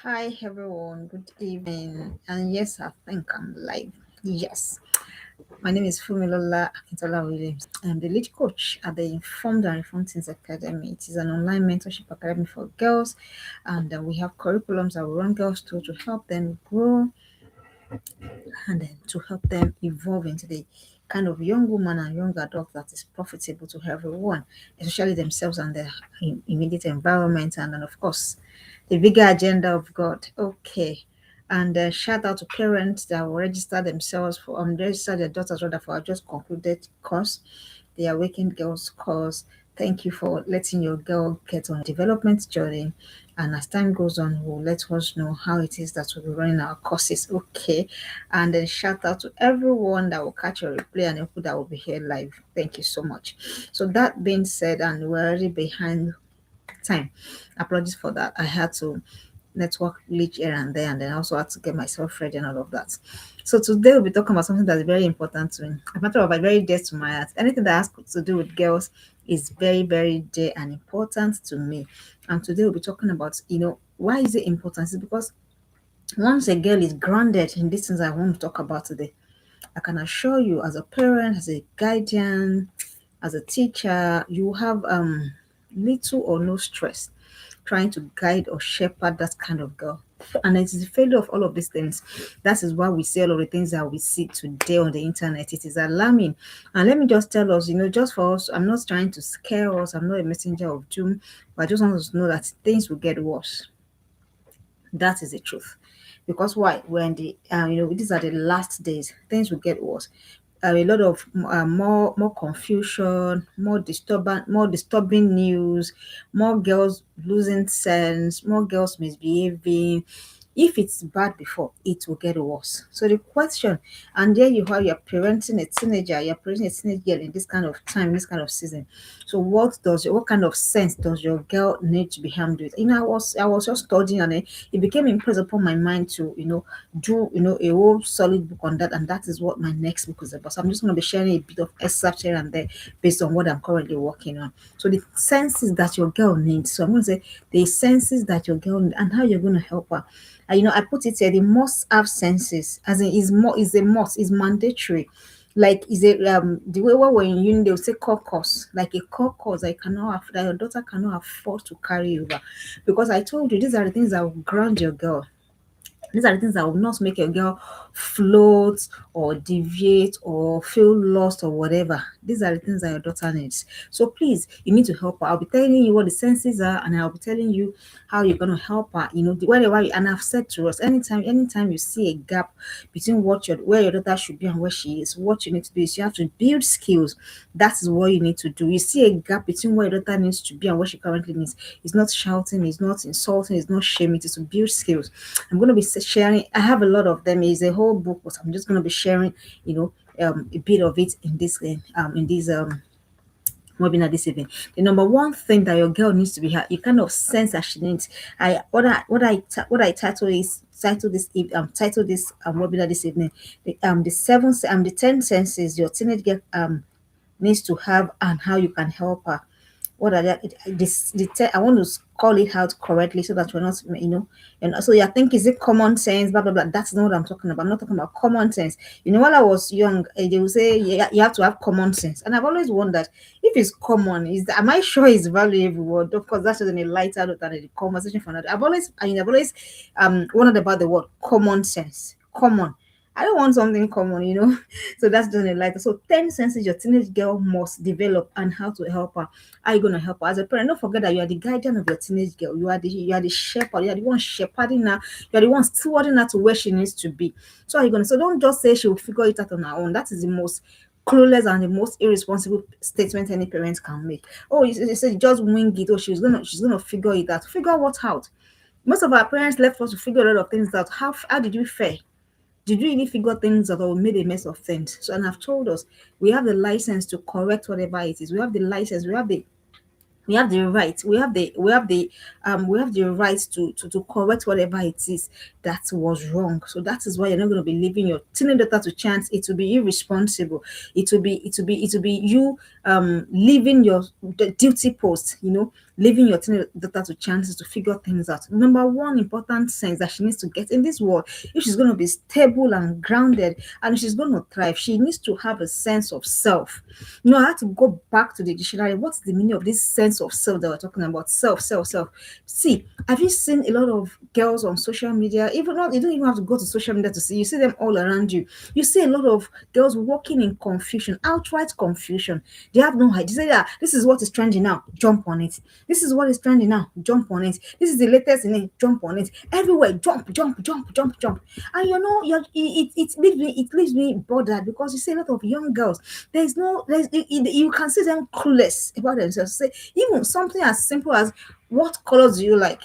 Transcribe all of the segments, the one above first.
Hi everyone, good evening. And yes, I think I'm live. Yes, my name is Fumilola Akintola Williams. I'm the lead coach at the Informed and Reformed Teens Academy. It is an online mentorship academy for girls, and we have curriculums that we run girls through to help them grow and then to help them evolve into the kind of young woman and young adult that is profitable to everyone, especially themselves and their immediate environment, and then, of course, the bigger agenda of God. Okay. And shout out to parents that will register themselves for register their daughters rather for our just concluded course, the Awakened Girls course. Thank you for letting your girl get on development journey. And as time goes on, we'll let us know how it is that we'll be running our courses. Okay. And then shout out to everyone that will catch your replay and people that will be here live. Thank you so much. So that being said, and we're already behind time. Apologies for that. I had to network glitch here and there, and then I also had to get myself ready and all of that. So today we'll be talking about something that's very important to me. A matter of fact, very dear to my heart. Anything that has to do with girls is very, very dear and important to me. And today we'll be talking about, why is it important? It's because once a girl is grounded in these things I want to talk about today, I can assure you, as a parent, as a guardian, as a teacher, you have little or no stress trying to guide or shepherd that kind of girl. And it is the failure of all of these things. That is why we see all of the things that we see today on the internet. It is alarming. And let me just tell us, just for us, I'm not trying to scare us. I'm not a messenger of doom, but I just want us to know that things will get worse. That is the truth. Because why? When these are the last days, things will get worse. A lot of more confusion, more disturbing news, more girls losing sense, more girls misbehaving. If it's bad before, it will get worse. So the question, and there you are, you're parenting a teenager, you're parenting a teenage girl in this kind of time, this kind of season. So what kind of sense does your girl need to be handled with? I was just studying, and it became impressed upon my mind to do a whole solid book on that, and that is what my next book is about. So I'm just going to be sharing a bit of excerpt here and there based on what I'm currently working on. So the senses that your girl needs. So I'm going to say the senses that your girl needs and how you're going to help her. And I put it here, the must have senses, as in is a must, is mandatory. Like is it the way when in uni they'll say core course, like a core course that your daughter cannot afford to carry over. Because I told you these are the things that will ground your girl. These are the things that will not make your girl float or deviate or feel lost or whatever. These are the things that your daughter needs. So please, you need to help her. I'll be telling you what the senses are, and I'll be telling you how you're going to help her. And I've said to us, anytime you see a gap between where your daughter should be and where she is, what you need to do is you have to build skills. That is what you need to do. You see a gap between where your daughter needs to be and what she currently needs. It's not shouting, it's not insulting, it's not shaming, it is to build skills. I'm going to be sharing. I have a lot of them. It's a whole book, but I'm just going to be sharing, a bit of it in this webinar this evening. The number one thing that your girl needs to be you kind of sense that she needs. I title this webinar this evening. The 10 senses your teenage girl needs to have and how you can help her. What are that? I want to call it out correctly so that we're not, and so you think is it common sense, blah blah blah. That's not what I'm talking about. I'm not talking about common sense. When I was young, they would say yeah, you have to have common sense, and I've always wondered if it's common, am I sure it's valuable? Word? Of course, that's just in a lighter note than a conversation for another. I've always wondered about the word common sense. Common. I don't want something common. So that's just a lighter. So 10 senses your teenage girl must develop and how to help her. How are you going to help her? As a parent, don't forget that you are the guardian of your teenage girl. You are the shepherd. You are the one shepherding her. You are the one stewarding her to where she needs to be. So how are you going to? So don't just say she will figure it out on her own. That is the most clueless and the most irresponsible statement any parent can make. Oh, you say just wing it. Oh, she's gonna figure it out. Figure what out? Most of our parents left us to figure a lot of things out. How did you fare? Did you really figure things out or made a mess of things? So, and I've told us we have the license to correct whatever it is. We have the license. We have the right to correct whatever it is that was wrong. So that is why you're not going to be leaving your teenage daughter to chance. It will be irresponsible. It will be you leaving your the duty post, leaving your teenage daughter to chances to figure things out. Number one important sense that she needs to get in this world, if she's going to be stable and grounded and she's going to thrive, she needs to have a sense of self. I had to go back to the dictionary. What's the meaning of this sense of self that we're talking about? Self. See, have you seen a lot of girls on social media? Even not, you don't even have to go to social media to see. You see them all around you. You see a lot of girls walking in confusion, outright confusion. They have no idea. They say, yeah, this is what is trending now. Jump on it. This is what is trending now. Jump on it. This is the latest in it. Jump on it. Everywhere, jump. And it leaves me bothered because you see a lot of young girls. You can see them clueless about themselves. Say even something as simple as what colors do you like?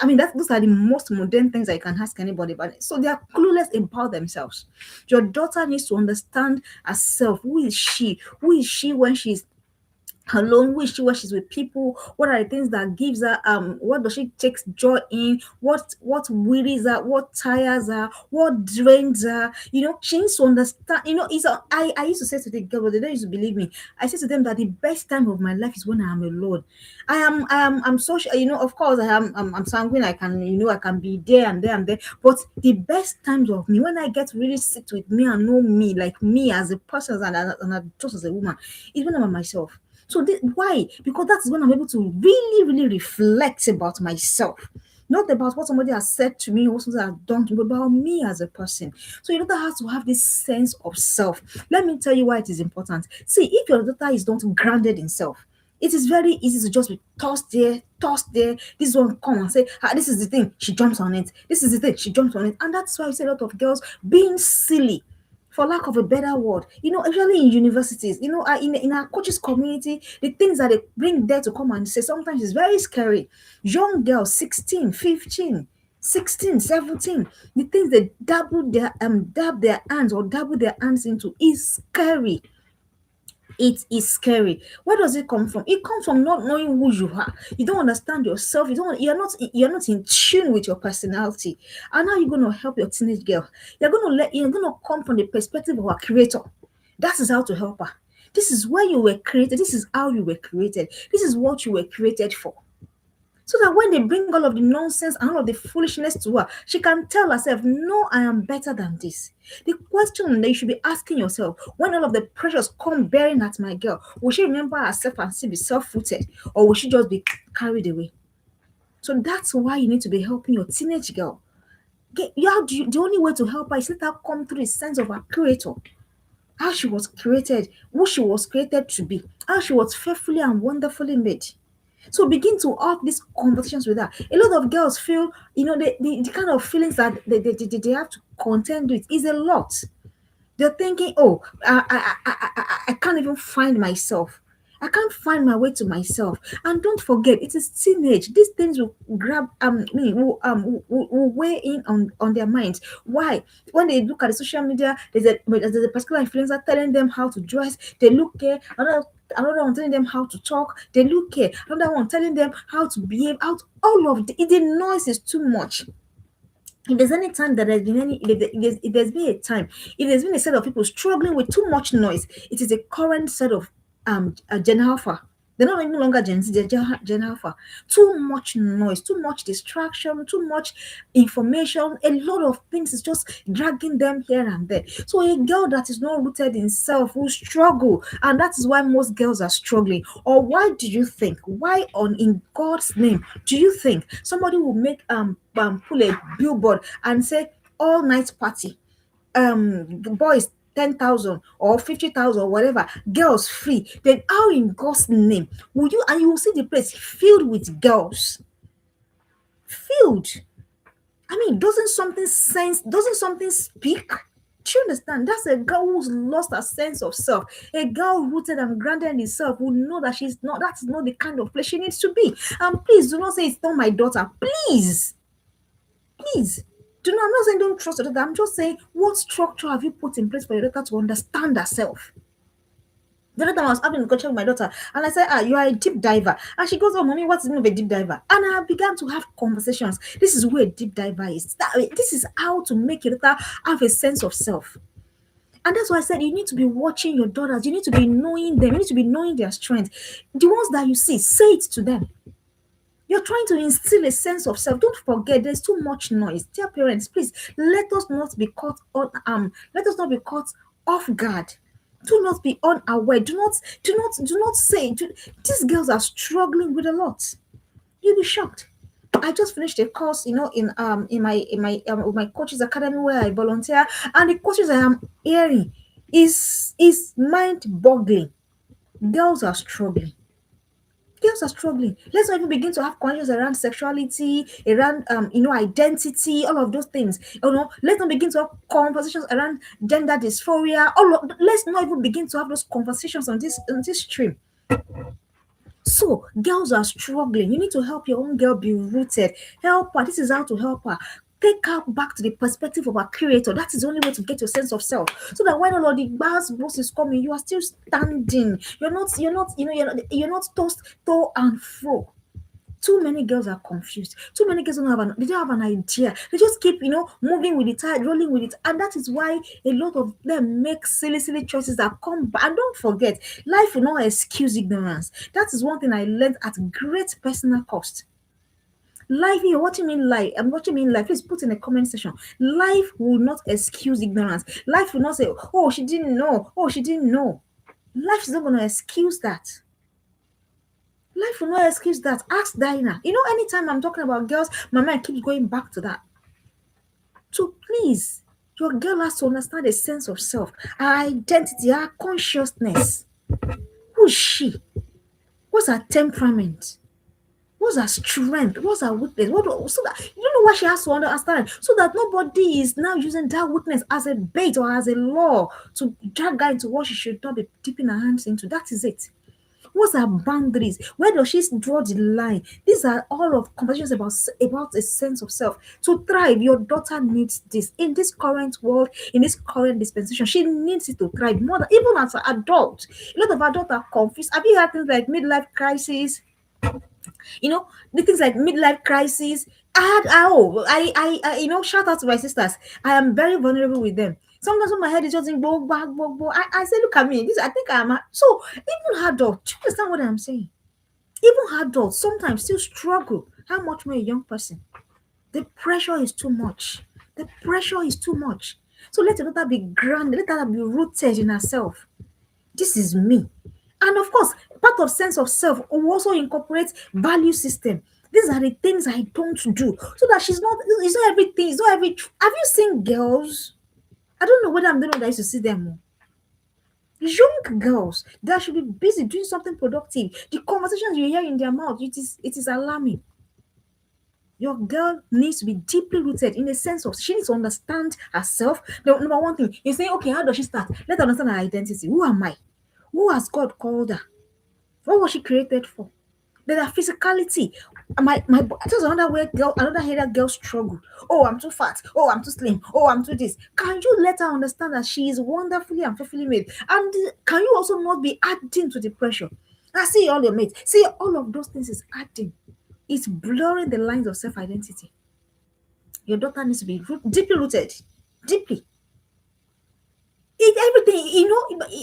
I mean, those are the most modern things I can ask anybody about it. So they are clueless about themselves. Your daughter needs to understand herself. Who is she? Who is she when she's alone? Who is she when she's with people? What are the things that gives her what does she takes joy in? What wearies her? What tires her? What drains her? She needs to understand. I used to say to the girl, but they don't used to believe me. I said to them that the best time of my life is when I am alone. I'm social, of course I'm sanguine. I can be there and there and there. But the best times of me, when I get really sit with me and know me, like me as a person and just as a woman, is when I'm myself. So why? Because that's when I'm able to really, really reflect about myself. Not about what somebody has said to me or what somebody has done to me, but about me as a person. So your daughter has to have this sense of self. Let me tell you why it is important. See, if your daughter is not grounded in self, it is very easy to just be tossed there. This one come and say, this is the thing, she jumps on it. This is the thing, she jumps on it. And that's why you see a lot of girls being silly, for lack of a better word, especially in universities, in our coaches community, the things that they bring there to come and say sometimes is very scary. Young girls, 16, 15, 16, 17, the things they dab their hands or dabble their hands into is scary. It is scary. Where does it come from? It comes from not knowing who you are. You don't understand yourself. You're not in tune with your personality. And how are you going to help your teenage girl? You're going to come from the perspective of a creator. That is how to help her. This is where you were created. This is how you were created. This is what you were created for. So that when they bring all of the nonsense and all of the foolishness to her, she can tell herself, no, I am better than this. The question that you should be asking yourself, when all of the pressures come bearing at my girl, will she remember herself and still be self-rooted, or will she just be carried away? So that's why you need to be helping your teenage girl. The only way to help her is let her come through the sense of her creator, how she was created, who she was created to be, how she was fearfully and wonderfully made. So begin to have these conversations with her. A lot of girls feel, the kind of feelings that they have to contend with is a lot. They're thinking, oh, I can't even find myself. I can't find my way to myself. And don't forget, it is teenage. These things will grab will weigh in on their minds. Why? When they look at the social media, there's a particular influencer telling them how to dress. They look here, another one telling them how to talk. They look here, another one telling them how to behave. Out all of the noise is too much. If there's any time that there's been any if there's been a time, if there's been a set of people struggling with too much noise, it is a current set of Gen Alpha. They're not any longer Gen Z, they're Gen Alpha. Too much noise, too much distraction, too much information, a lot of things is just dragging them here and there. So a girl that is not rooted in self will struggle, and that is why most girls are struggling. Or why do you think? Why on in God's name do you think somebody will make pull a billboard and say all night party, boys 10,000 or 50,000 or whatever, girls free? Then how in God's name will you, and you will see the place filled with girls, filled? I mean, doesn't something speak? Do you understand? That's a girl who's lost her sense of self. A girl rooted and grounded in herself will know that that's not the kind of place she needs to be. And please do not say it's not my daughter. Please. I'm not saying don't trust your daughter. I'm just saying, what structure have you put in place for your daughter to understand herself? The other time I was having a conversation with my daughter, and I said, you are a deep diver. And she goes, oh, mommy, what's the meaning of a deep diver? And I began to have conversations. This is where a deep diver is. This is how to make your daughter have a sense of self. And that's why I said you need to be watching your daughters. You need to be knowing them. You need to be knowing their strength. The ones that you see, say it to them. You're trying to instill a sense of self. Don't forget, there's too much noise. Dear parents, please let us not be caught on let us not be caught off guard. Do not be unaware. Do not say these girls are struggling with a lot. You'll be shocked. I just finished a course, in my coaches academy where I volunteer, and the courses I am hearing is mind boggling. Girls are struggling. Girls are struggling. Let's not even begin to have questions around sexuality, around identity, all of those things. Let's not begin to have conversations around gender dysphoria. Let's not even begin to have those conversations on this stream. So girls are struggling. You need to help your own girl be rooted. Help her. This is how to help her. Take her back to the perspective of our creator. That is the only way to get your sense of self. So that when all of the boss is coming, you are still standing. You're not tossed to and fro. Too many girls are confused. Too many girls they don't have an idea. They just keep, moving with the tide, rolling with it. And that is why a lot of them make silly choices that come back. And don't forget, life will not excuse ignorance. That is one thing I learned at great personal cost. Life, you're watching me live. I'm watching me live. Please put in a comment section. Life will not excuse ignorance. Life will not say, oh, she didn't know. Oh, she didn't know. Life is not going to excuse that. Life will not excuse that. Ask Dinah. Anytime I'm talking about girls, my mind keeps going back to that. So please, your girl has to understand a sense of self, her identity, her consciousness. Who is she? What's her temperament? What's her strength? What's her weakness? So that you don't know what she has to understand, so that nobody is now using that weakness as a bait or as a law to drag her into what she should not be dipping her hands into. That is it. What's her boundaries? Where does she draw the line? These are all of conversations about a sense of self. To thrive, your daughter needs this. In this current world, in this current dispensation, she needs it to thrive more than even as an adult. A lot of adults are confused. Have you heard things like midlife crisis? The things like midlife crisis. Shout out to my sisters. I am very vulnerable with them. Sometimes when my head is just in go. I say, look at me. I think so even adults, do you understand what I'm saying? Even adults sometimes still struggle. How much more a young person? The pressure is too much. The pressure is too much. So let your daughter be grounded, let her be rooted in herself. This is me. And of course, part of sense of self will also incorporate value system. These are the things I don't do. So that it's not everything, it's not every. Have you seen girls? I don't know whether I'm the one that used to see them more. Young girls that should be busy doing something productive. The conversations you hear in their mouth, it is alarming. Your girl needs to be deeply rooted in the sense of she needs to understand herself. The number one thing, you say, okay, how does she start? Let her understand her identity. Who am I? Who has God called her? What was she created for? Then her physicality. That's another area girls struggle. Oh, I'm too fat. Oh, I'm too slim. Oh, I'm too this. Can you let her understand that she is wonderfully and fearfully made? And can you also not be adding to the pressure? I see all your mates. See, all of those things is adding. It's blurring the lines of self-identity. Your daughter needs to be deeply rooted. Deeply. Everything,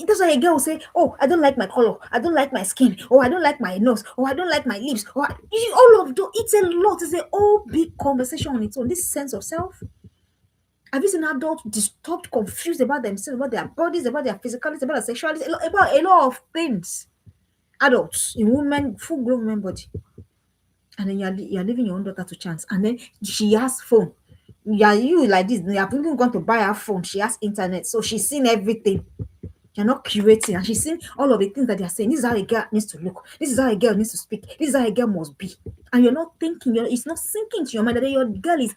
that's why a girl will say, oh, I don't like my color, I don't like my skin, or I don't like my nose, or I don't like my lips, all of those. It's a lot. It's a whole big conversation on its own. This sense of self. Have you seen adults disturbed, confused about themselves, about their bodies, about their physicality, about their sexuality, about a lot of things? Adults, in women, full grown women body. And then you're leaving your own daughter to chance. And then she has phone. You like this. You have even gone to buy her phone. She has internet. So she's seen everything. You're not curating, and she's seen all of the things that they're saying. This is how a girl needs to look. This is how a girl needs to speak. This is how a girl must be. And you're not thinking, it's not sinking to your mind that your girl is,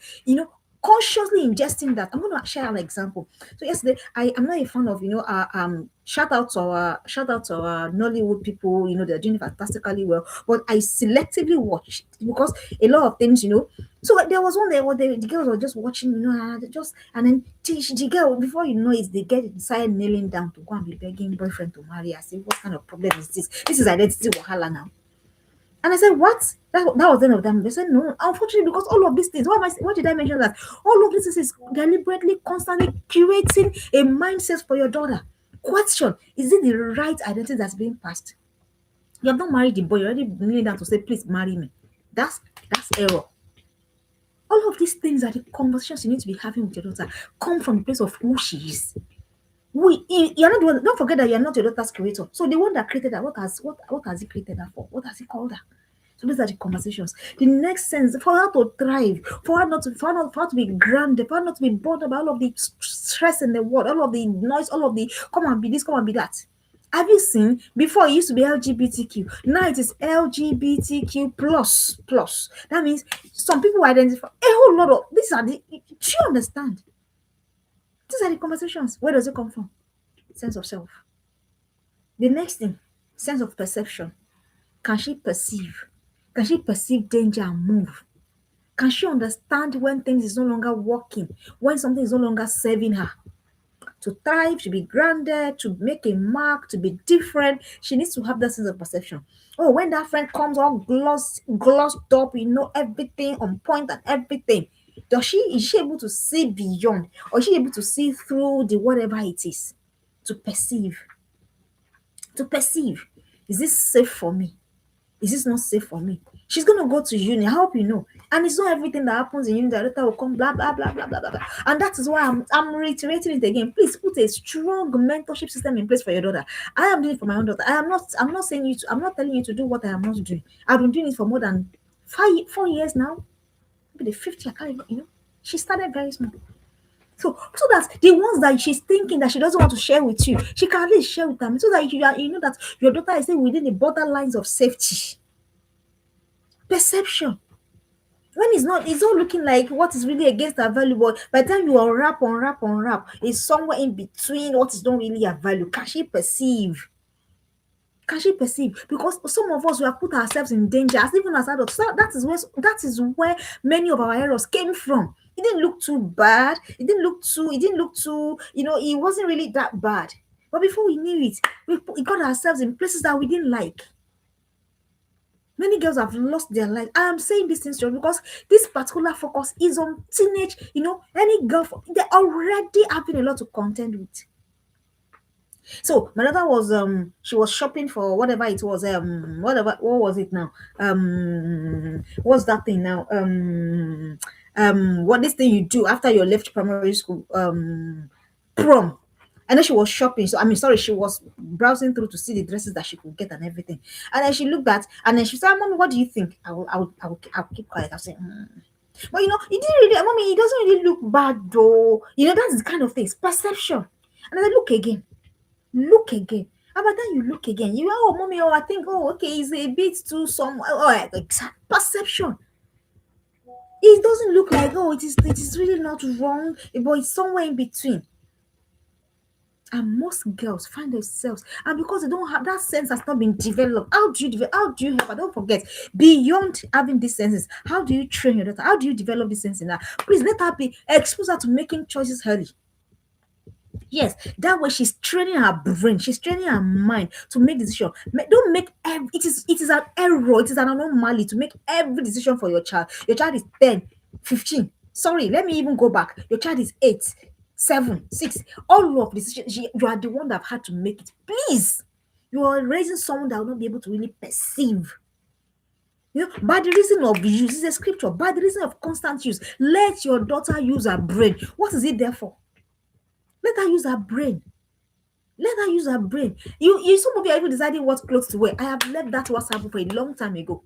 consciously ingesting that. I'm going to share an example. So yesterday, I am not a fan of, shout out to our Nollywood people. They're doing fantastically well. But I selectively watch because a lot of things, So there was one day where the girls were just watching, just and then the girl, before you know it, they get decided kneeling down to go and be begging boyfriend to marry. I say, what kind of problem is this? This is identity wahala now. And I said, what? That was the end of them. They said, no, unfortunately, because all of these things, why did I mention that? All of this is deliberately, constantly curating a mindset for your daughter. Question: is it the right identity that's being passed? You have not married the boy, you're already kneeling down to say, please marry me. That's that's error. All of these things are the conversations you need to be having with your daughter. Come from the place of who she is. You're not the one, don't forget that you're not your daughter's creator. So the one that created her, what has he created her for? What has he called her? So these are the conversations. The next sense for her to thrive, for her to be grounded, for her not to be bothered by all of the stress in the world, all of the noise, all of the come and be this, come and be that. Have you seen before it used to be LGBTQ? Now it is LGBTQ plus plus. That means some people identify a whole lot of these are the do you understand? These are the conversations. Where does it come from? Sense of self. The next thing, sense of perception. Can she perceive? Can she perceive danger and move? Can she understand when things is no longer working, when something is no longer serving her? To thrive, to be grounded, to make a mark, to be different, she needs to have that sense of perception. Oh, when that friend comes all glossed up, everything on point and everything. Is she able to see beyond, or is she able to see through the whatever it is? To perceive. To perceive. Is this safe for me? Is this not safe for me? She's gonna go to uni. I hope you know. And it's not everything that happens in uni that later will come blah blah blah blah blah blah blah. And that is why I'm reiterating it again. Please put a strong mentorship system in place for your daughter. I am doing it for my own daughter. I'm not saying you to I'm not telling you to do what I am not doing. I've been doing it for more than 4 years now. Maybe the fifth year, I can't even, she started very small. So that the ones that she's thinking that she doesn't want to share with you, she can at least share with them so that you know that your daughter is staying within the borderlines of safety. Perception. When it's not looking like what is really against her value, but by the time you unwrap, it's somewhere in between what is not really her value. Can she perceive? Can she perceive? Because some of us we have put ourselves in danger as even as adults. So that is where many of our errors came from. It didn't look too bad. It didn't look too, it wasn't really that bad. But before we knew it, we got ourselves in places that we didn't like. Many girls have lost their life. I am saying this thing because this particular focus is on teenage, any girl, they're already having a lot to contend with. So my daughter was she was shopping for whatever it was, what was it now? What's that thing now? What this thing you do after you left primary school? Prom. And then she was shopping. So I mean, sorry, she was browsing through to see the dresses that she could get and everything. And then she looked at, and then she said, "Mommy, what do you think?" I'll keep quiet. I'll say, But it didn't really, Mommy, it doesn't really look bad though. That's the kind of things. Perception. And I said, look again. Look again. And by the time you look again, Mommy, I think, okay, it's a bit too some perception. It doesn't look like, it is really not wrong, but it's somewhere in between. And most girls find themselves, and because they don't have that sense, has not been developed. How do you help her? Don't forget, beyond having these senses, how do you train your daughter? How do you develop this sense in her? Please let her be expose her to making choices early. Yes, that way she's training her brain, she's training her mind to make decision. Don't make it is an error, it is an anomaly to make every decision for your child. Your child is 10, 15. Sorry, let me even go back. Your child is 8, 7, 6. All of this, you are the one that have had to make it. Please, you are raising someone that will not be able to really perceive. By the reason of use, this is a scripture. By the reason of constant use, let your daughter use her brain. What is it there for? Let her use her brain. Let her use her brain. Some of you are even deciding what clothes to wear. I have left that WhatsApp for a long time ago.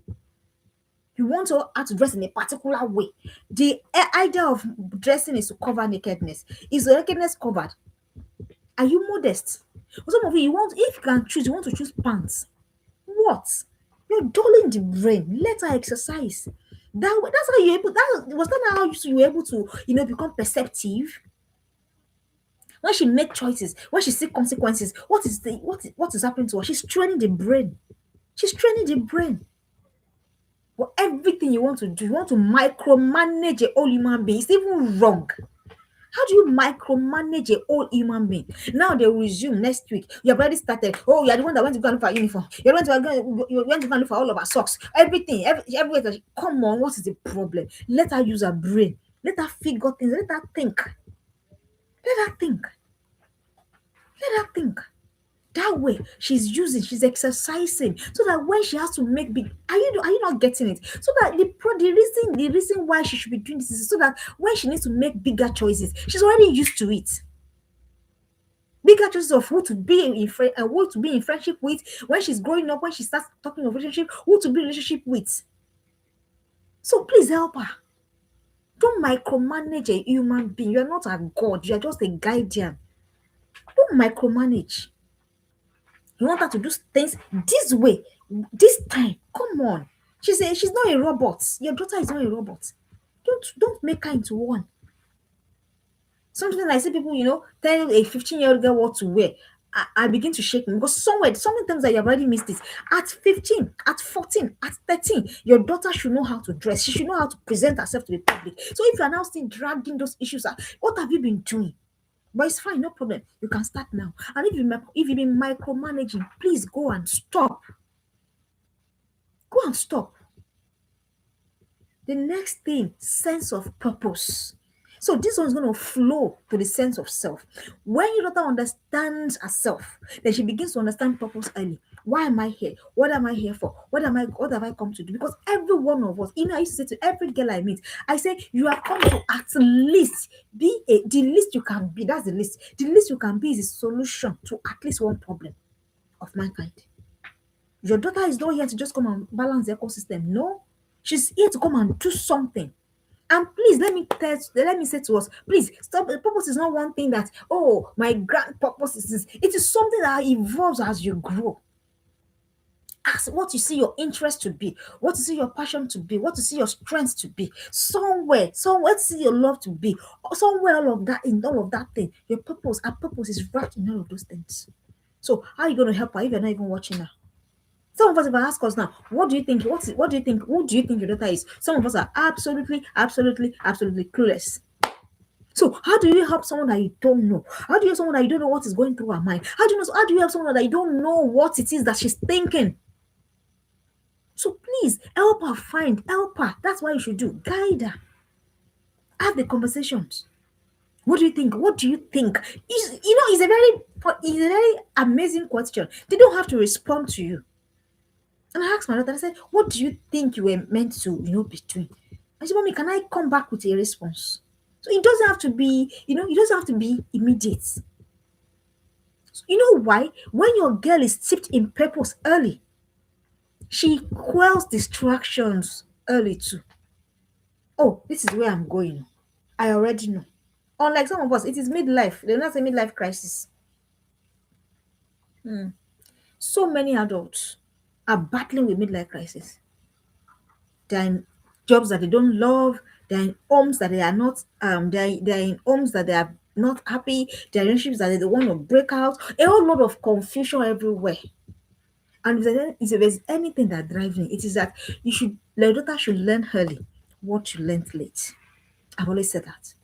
You want her to dress in a particular way. The idea of dressing is to cover nakedness. Is the nakedness covered? Are you modest? Some of you if you can choose, you want to choose pants. What? You're dulling the brain. Let her exercise. That's how you're able. That how you were able to, become perceptive. When she make choices, when she see consequences, what is happening to her? She's training the brain. She's training the brain. But everything you want to do, you want to micromanage a whole human being. It's even wrong. How do you micromanage a whole human being? Now they will resume next week. You have already started. Oh, you're the one that went to go and look for our uniform. You went to go and look for all of our socks. Everywhere. Come on, what is the problem? Let her use her brain. Let her figure things. Let her think. Let her think. Let her think. That way, she's exercising, so that when she has to make big, are you not getting it? So that the reason why she should be doing this is so that when she needs to make bigger choices, she's already used to it. Bigger choices of who to be in friend and who to be in friendship with when she's growing up, when she starts talking of relationship, who to be in relationship with. So please help her. Don't micromanage a human being. You're not a god, you're just a guardian. Don't micromanage. You want her to do things this way, this time. Come on. She's not a robot. Your daughter is not a robot. Don't make her into one. Sometimes I see people, tell a 15-year-old girl what to wear. I begin to shake me because sometimes that you have already missed it. At 15, at 14, at 13, your daughter should know how to dress. She should know how to present herself to the public. So if you are now still dragging those issues out, what have you been doing? But it's fine, no problem. You can start now. And if you've been micromanaging, please go and stop. Go and stop. The next thing, sense of purpose. So this one is going to flow to the sense of self. When your daughter understands herself, then she begins to understand purpose early. Why am I here? What am I here for? What have I come to do? Because every one of us, I used to say to every girl I meet, I say, you have come to at least the least you can be. That's the least. The least you can be is a solution to at least one problem of mankind. Your daughter is not here to just come and balance the ecosystem. No, she's here to come and do something. And please let me say to us, please stop. The purpose is not one thing that, oh, my grand purpose is this. It is something that evolves as you grow. Ask what you see your interest to be, what you see your passion to be, what you see your strength to be. Somewhere to see your love to be. Somewhere all of that thing. Our purpose is wrapped in all of those things. So how are you going to help her if you're not even watching her? Some of us, if I ask us now, what do you think? What do you think? Who do you think your daughter is? Some of us are absolutely, absolutely, absolutely clueless. So, how do you help someone that you don't know? How do you help someone that you don't know what is going through her mind? How do you help someone that you don't know what it is that she's thinking? So, please help her. That's what you should do. Guide her. Have the conversations. What do you think? What do you think? It's a very amazing question. They don't have to respond to you. And I asked my daughter, I said, what do you think you were meant to, be doing? I said, Mommy, can I come back with a response? So it doesn't have to be, immediate. So you know why? When your girl is steeped in purpose early, she quells distractions early too. Oh, this is where I'm going. I already know. Unlike some of us, it is midlife. They're not a midlife crisis. So many adults are battling with midlife crisis. They're in jobs that they don't love. They're in homes that they are not. They're in homes that they are not happy. They're in relationships that they want to break out. A whole lot of confusion everywhere. And if there's anything that drives me, it is that your daughter should learn early what you learned late. I've always said that.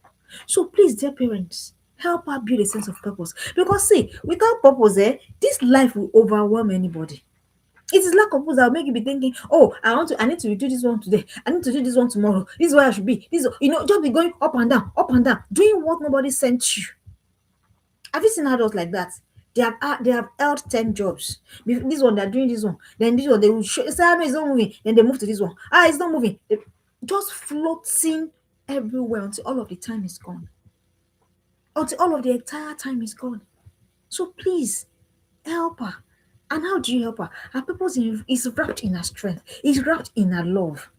So please, dear parents, help her build a sense of purpose. Because see, without purpose, this life will overwhelm anybody. It is lack of purpose that will make you be thinking, oh, I need to do this one today. I need to do this one tomorrow. This is where I should be. Just be going up and down, doing what nobody sent you. Have you seen adults like that? They have held 10 jobs. This one, they're doing this one. Then this one, they will say, no, it's not moving. Then they move to this one. It's not moving. Just floating everywhere until all of the time is gone. Until all of the entire time is gone. So please, help her. And how do you help her? Her purpose is wrapped in her strength. It's wrapped in her love.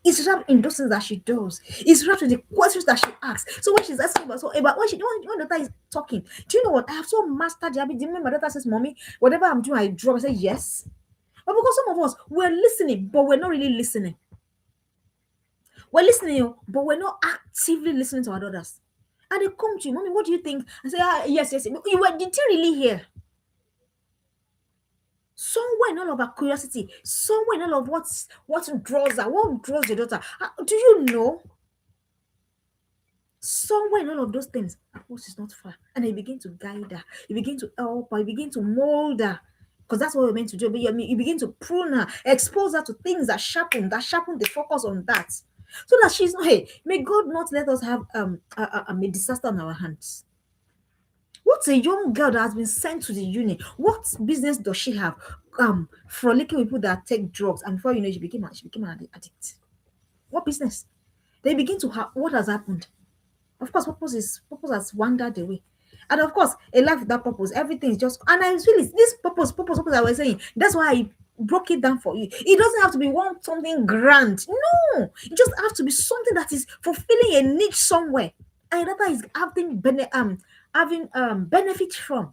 It's wrapped in those things that she does. It's wrapped in the questions that she asks. So when she's asking about when the daughter is talking, do you know what? I have so mastered the habit. Do you remember my daughter says, Mommy, whatever I'm doing, I drop. I say yes. But because some of us we're listening, but we're not really listening. We're listening, but we're not actively listening to our daughters. And they come to you, Mommy, what do you think? I say, yes. Did you really hear? Somewhere in all of her curiosity, somewhere in all of what draws her, what draws your daughter. Do you know? Somewhere in all of those things, her post is not far. And you begin to guide her, you begin to help her, you begin to mold her. Because that's what we're meant to do. But you begin to prune her, expose her to things that sharpen the focus on that. So that she's not, hey, may God not let us have a disaster on our hands. What's a young girl that has been sent to the uni? What business does she have? Frolicking with people that take drugs, and before you know, she became an addict. What business? They begin to have what has happened. Of course, purpose has wandered away. And of course, a life without purpose, everything is just, and I feel it's this purpose I was saying. That's why I broke it down for you. It doesn't have to be one something grand. No, it just has to be something that is fulfilling a niche somewhere. And that is having benefit from.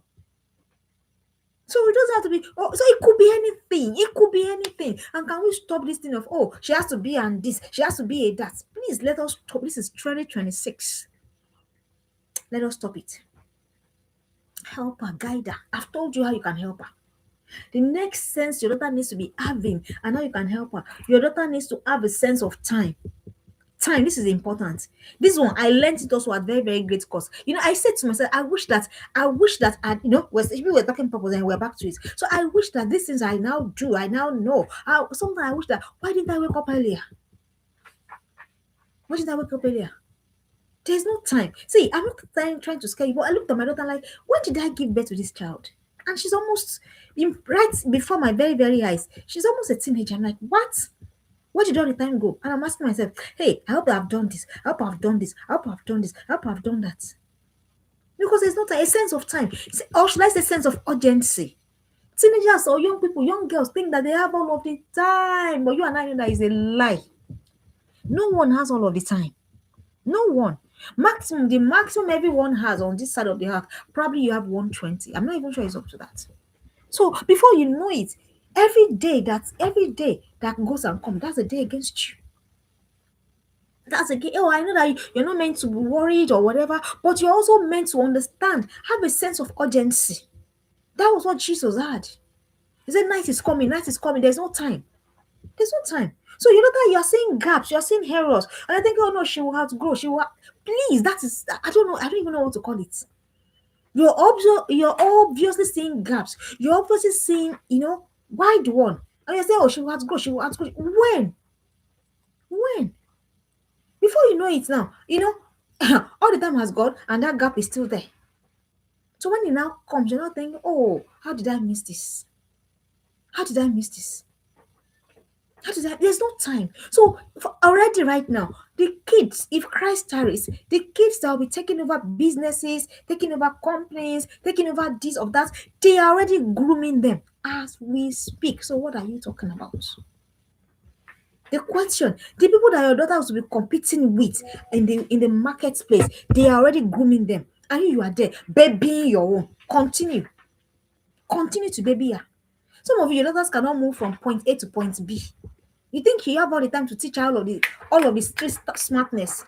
So it doesn't have to be, oh, so it could be anything. It could be anything. And can we stop this thing of, oh, she has to be and this, she has to be a that. Please let us stop. This is 2026. Let us stop it. Help her, guide her. I've told you how you can help her. The next sense your daughter needs to be having, and how you can help her. Your daughter needs to have a sense of time. Time, this is important. This one, I learned it also at very, very great cost. I said to myself, I wish that we were talking purpose and we're back to it. So I wish that these things I now do, I now know. Sometimes I wish that, why didn't I wake up earlier? Why didn't I wake up earlier? There's no time. See, I'm not trying to scare you, but I looked at my daughter like, when did I give birth to this child? And she's almost right before my very, very eyes. She's almost a teenager. I'm like, what? Where did all the time go? And I'm asking myself, hey, I hope I've done this. I hope I've done this. I hope I've done this. I hope I've done that. Because there's not a sense of time. Or should I say sense of urgency? Teenagers or young people, young girls think that they have all of the time. But you and I know that is a lie. No one has all of the time. No one. The maximum everyone has on this side of the earth, probably you have 120. I'm not even sure it's up to that. So before you know it, every day that goes and comes, that's a day against you. That's again. Oh, I know that you're not meant to be worried or whatever, but you're also meant to understand, have a sense of urgency. That was what Jesus had. He said, night is coming, night is coming. There's no time. There's no time. So you know that you're seeing gaps, you're seeing errors. And I think, oh no, she will have to grow. Please, that is, I don't know, I don't even know what to call it. You're obviously seeing gaps. You're obviously seeing, wide one. And you say, oh, she will have to grow, she will have to grow. When? When? Before you know it now, all the time has gone and that gap is still there. So when it now comes, you're not thinking, oh, how did I miss this? How did I miss this? There's no time. So already right now, the kids, if Christ tarries, the kids that will be taking over businesses, taking over companies, taking over this or that, they are already grooming them as we speak. So what are you talking about? The question, the people that your daughter will be competing with in the marketplace, they are already grooming them. And you are there, babying your own. Continue to baby her. Some of your daughters cannot move from point A to point B. You think you have all the time to teach her all of the street smartness.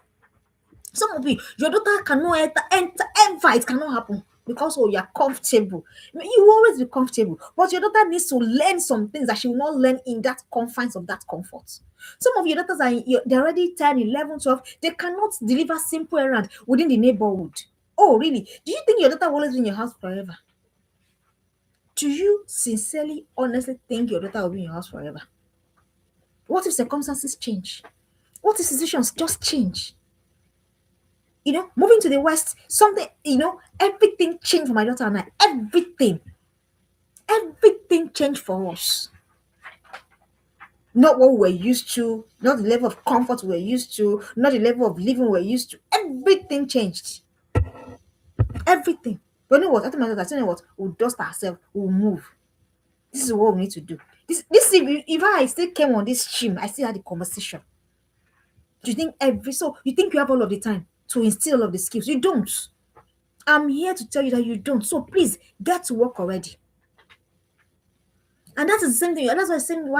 Some of you, your daughter cannot enter ever. It cannot happen because you're comfortable. You will always be comfortable, but your daughter needs to learn some things that she will not learn in that confines of that comfort. Some of your daughters they're already 10, 11, 12. They cannot deliver simple errand within the neighborhood. Oh, really? Do you think your daughter will always be in your house forever? Do you sincerely, honestly think your daughter will be in your house forever? What if circumstances change? What if situations just change? Moving to the West, something, everything changed for my daughter and I. Everything changed for us. Not what we were used to, not the level of comfort we were used to, not the level of living we were used to. Everything changed. Everything. But you know what? I told my daughter, you know what? We'll dust ourselves, we'll move. This is what we need to do. This if I still came on this stream, I still had the conversation. Do you think you think you have all of the time to instill all of the skills? You don't. I'm here to tell you that you don't. So please get to work already. And that is the same thing. That's the same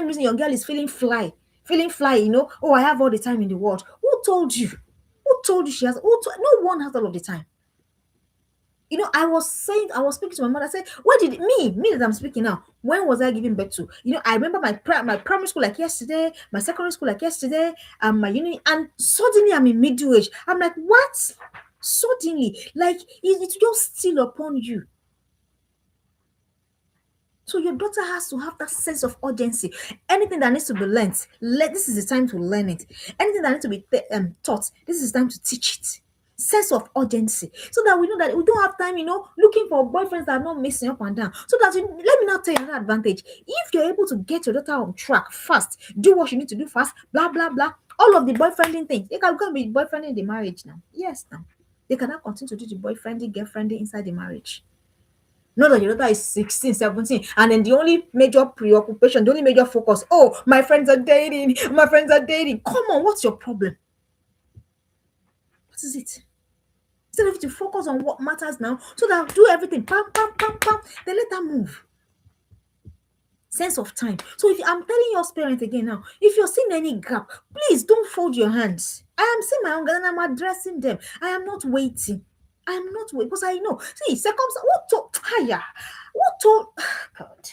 reason your girl is feeling fly. Oh, I have all the time in the world. Who told you? Who told you she has? No one has all of the time. I was saying, I was speaking to my mother. I said, "Where did me that I'm speaking now? When was I giving birth to?" I remember my primary school like yesterday, my secondary school like yesterday, and my uni. And suddenly I'm in middle age. I'm like, what? Suddenly, like it just still upon you. So your daughter has to have that sense of urgency. Anything that needs to be learnt, this is the time to learn it. Anything that needs to be taught, this is the time to teach it. Sense of urgency, so that we know that we don't have time, looking for boyfriends that are not messing up and down. So that let me now tell you another advantage. If you're able to get your daughter on track fast, do what you need to do fast, blah blah blah. All of the boyfriending things, they can go and be boyfriending the marriage now. Yes, now they cannot continue to do the boyfriending, girlfriending inside the marriage. Not that your daughter is 16, 17, and then the only major preoccupation, the only major focus, oh, my friends are dating, my friends are dating. Come on, what's your problem? What is it? Instead of to focus on what matters now, so that do everything, pam, pam, pam, pam, then let her move. Sense of time. So if I'm telling your parents again now, if you're seeing any gap, please don't fold your hands. I am seeing my own girl and I'm addressing them. I am not waiting. I am not waiting because I know. See, circumstance. What told? Higher. What told? God.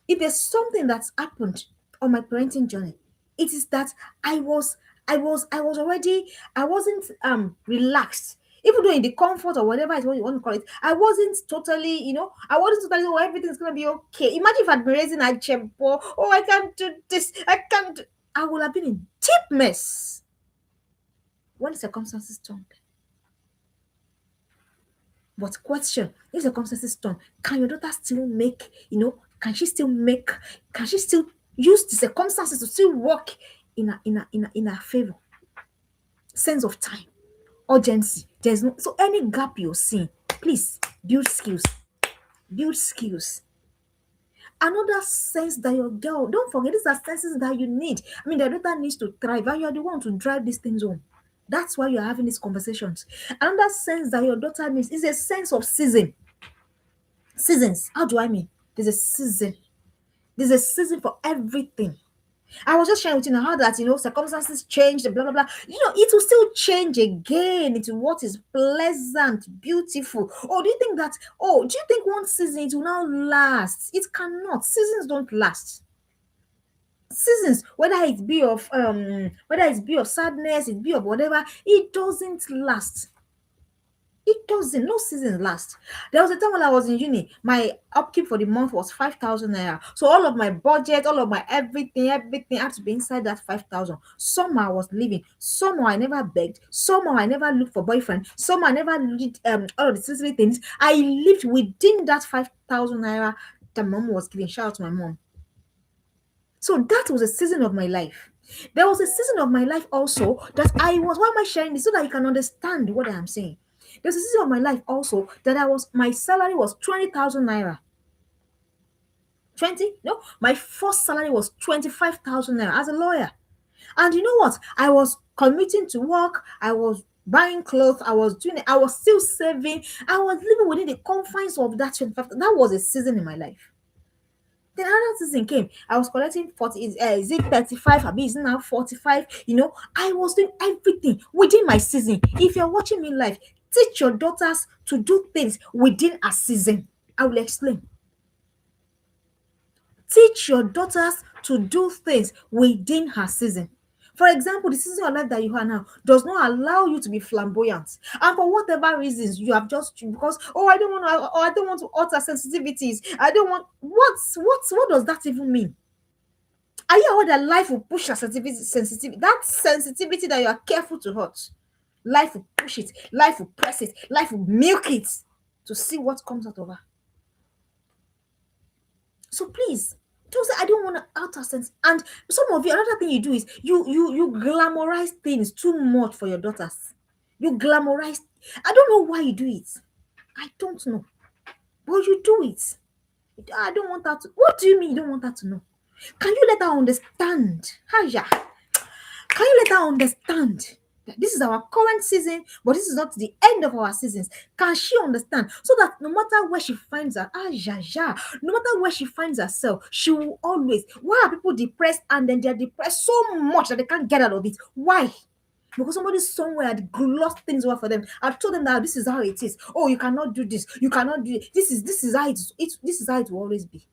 If there's something that's happened on my parenting journey, it is that I was already, I wasn't relaxed. Even though in the comfort or whatever is what you want to call it, I wasn't totally, I wasn't totally, oh, everything's gonna be okay. Imagine if I'd been raising a chempo, oh, I can't do this, I can't I would have been in deep mess when circumstances turn. But question, if circumstances turn, can your daughter still make, can she still use the circumstances to still work in a favor? Sense of time, urgency. There's no, so any gap you're seeing, please build skills. Build skills. Another sense that your girl, don't forget, these are senses that you need. I mean, the daughter needs to thrive, and you're the one to drive these things home. That's why you're having these conversations. Another sense that your daughter needs is a sense of season. Seasons. How do I mean? There's a season. There's a season for everything. I was just sharing with you now how that circumstances change, blah blah blah. It will still change again into what is pleasant, beautiful. Or do you think that? Oh, do you think one season it will now last? It cannot. Seasons don't last. Seasons, whether it's be of sadness, it be of whatever, it doesn't last. It doesn't. No season last. There was a time when I was in uni, my upkeep for the month was 5,000 naira. So all of my budget, all of my everything had to be inside that 5,000. Somehow I was living. Somehow I never begged. Somehow I never looked for boyfriend. Somehow I never did all of the silly things. I lived within that 5,000 naira that mom was giving. Shout out to my mom. So that was a season of my life. There was a season of my life also that I was. Why am I sharing this? So that you can understand what I am saying. There's a season of my life also that my salary was 20,000 naira. 20? No, my first salary was 25,000 naira as a lawyer. And you know what? I was committing to work. I was buying clothes. I was doing it. I was still saving. I was living within the confines of that 25. That was a season in my life. Then another season came. I was collecting 40, is it 35? I mean, is it now 45? I was doing everything within my season. If you're watching me live, teach your daughters to do things within a season. I will explain. Teach your daughters to do things within her season. For example, the season of life that you are now does not allow you to be flamboyant, and for whatever reasons you have just because I don't want to alter sensitivities. I don't want what does that even mean? Are you aware that life will push your sensitivity? That sensitivity that you are careful to hurt, life will push it, life will press it, life will milk it to see what comes out of her. So please, don't say I don't want to alter sense. And some of you, another thing you do is you glamorize things too much for your daughters. You glamorize. I don't know why you do it. I don't know, but you do it. I don't want her to. What do you mean you don't want her to know? Can you let her understand? Hiya. Can you let her understand that this is our current season, but this is not the end of our seasons? Can she understand? So that no matter where she finds her, no matter where she finds herself, she will always. Why are people depressed and then they're depressed so much that they can't get out of it? Why? Because somebody somewhere had glossed things over for them. I told them that this is how it is. Oh, you cannot do this. You cannot do it. This is how this is how it will always be.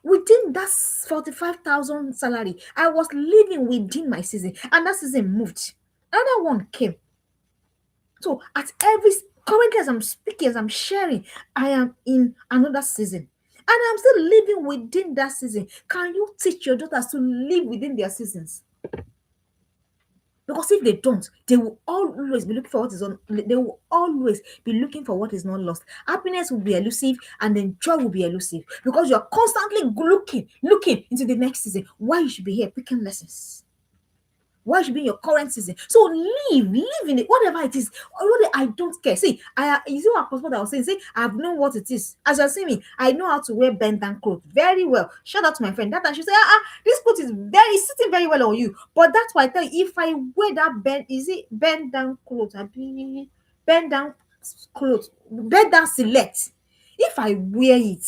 Within that 45,000 salary, I was living within my season, and that season moved. Another one came. So at every currently as I'm speaking, as I'm sharing, I am in another season. And I'm still living within that season. Can you teach your daughters to live within their seasons? Because if they don't, they will always be looking for what is on. They will always be looking for what is not lost. Happiness will be elusive, and then joy will be elusive because you're constantly looking into the next season. Why you should be here picking lessons? Why should be in your current season? So live in it, whatever it is. Already, I don't care. See, you see what possible that I was saying. See, I've known what it is. As you see me, I know how to wear bend down clothes very well. Shout out to my friend. That time she said, this coat is very sitting very well on you. But that's why I tell you, if I wear that bend, is it bend down clothes? I be bend down clothes, bend down select. If I wear it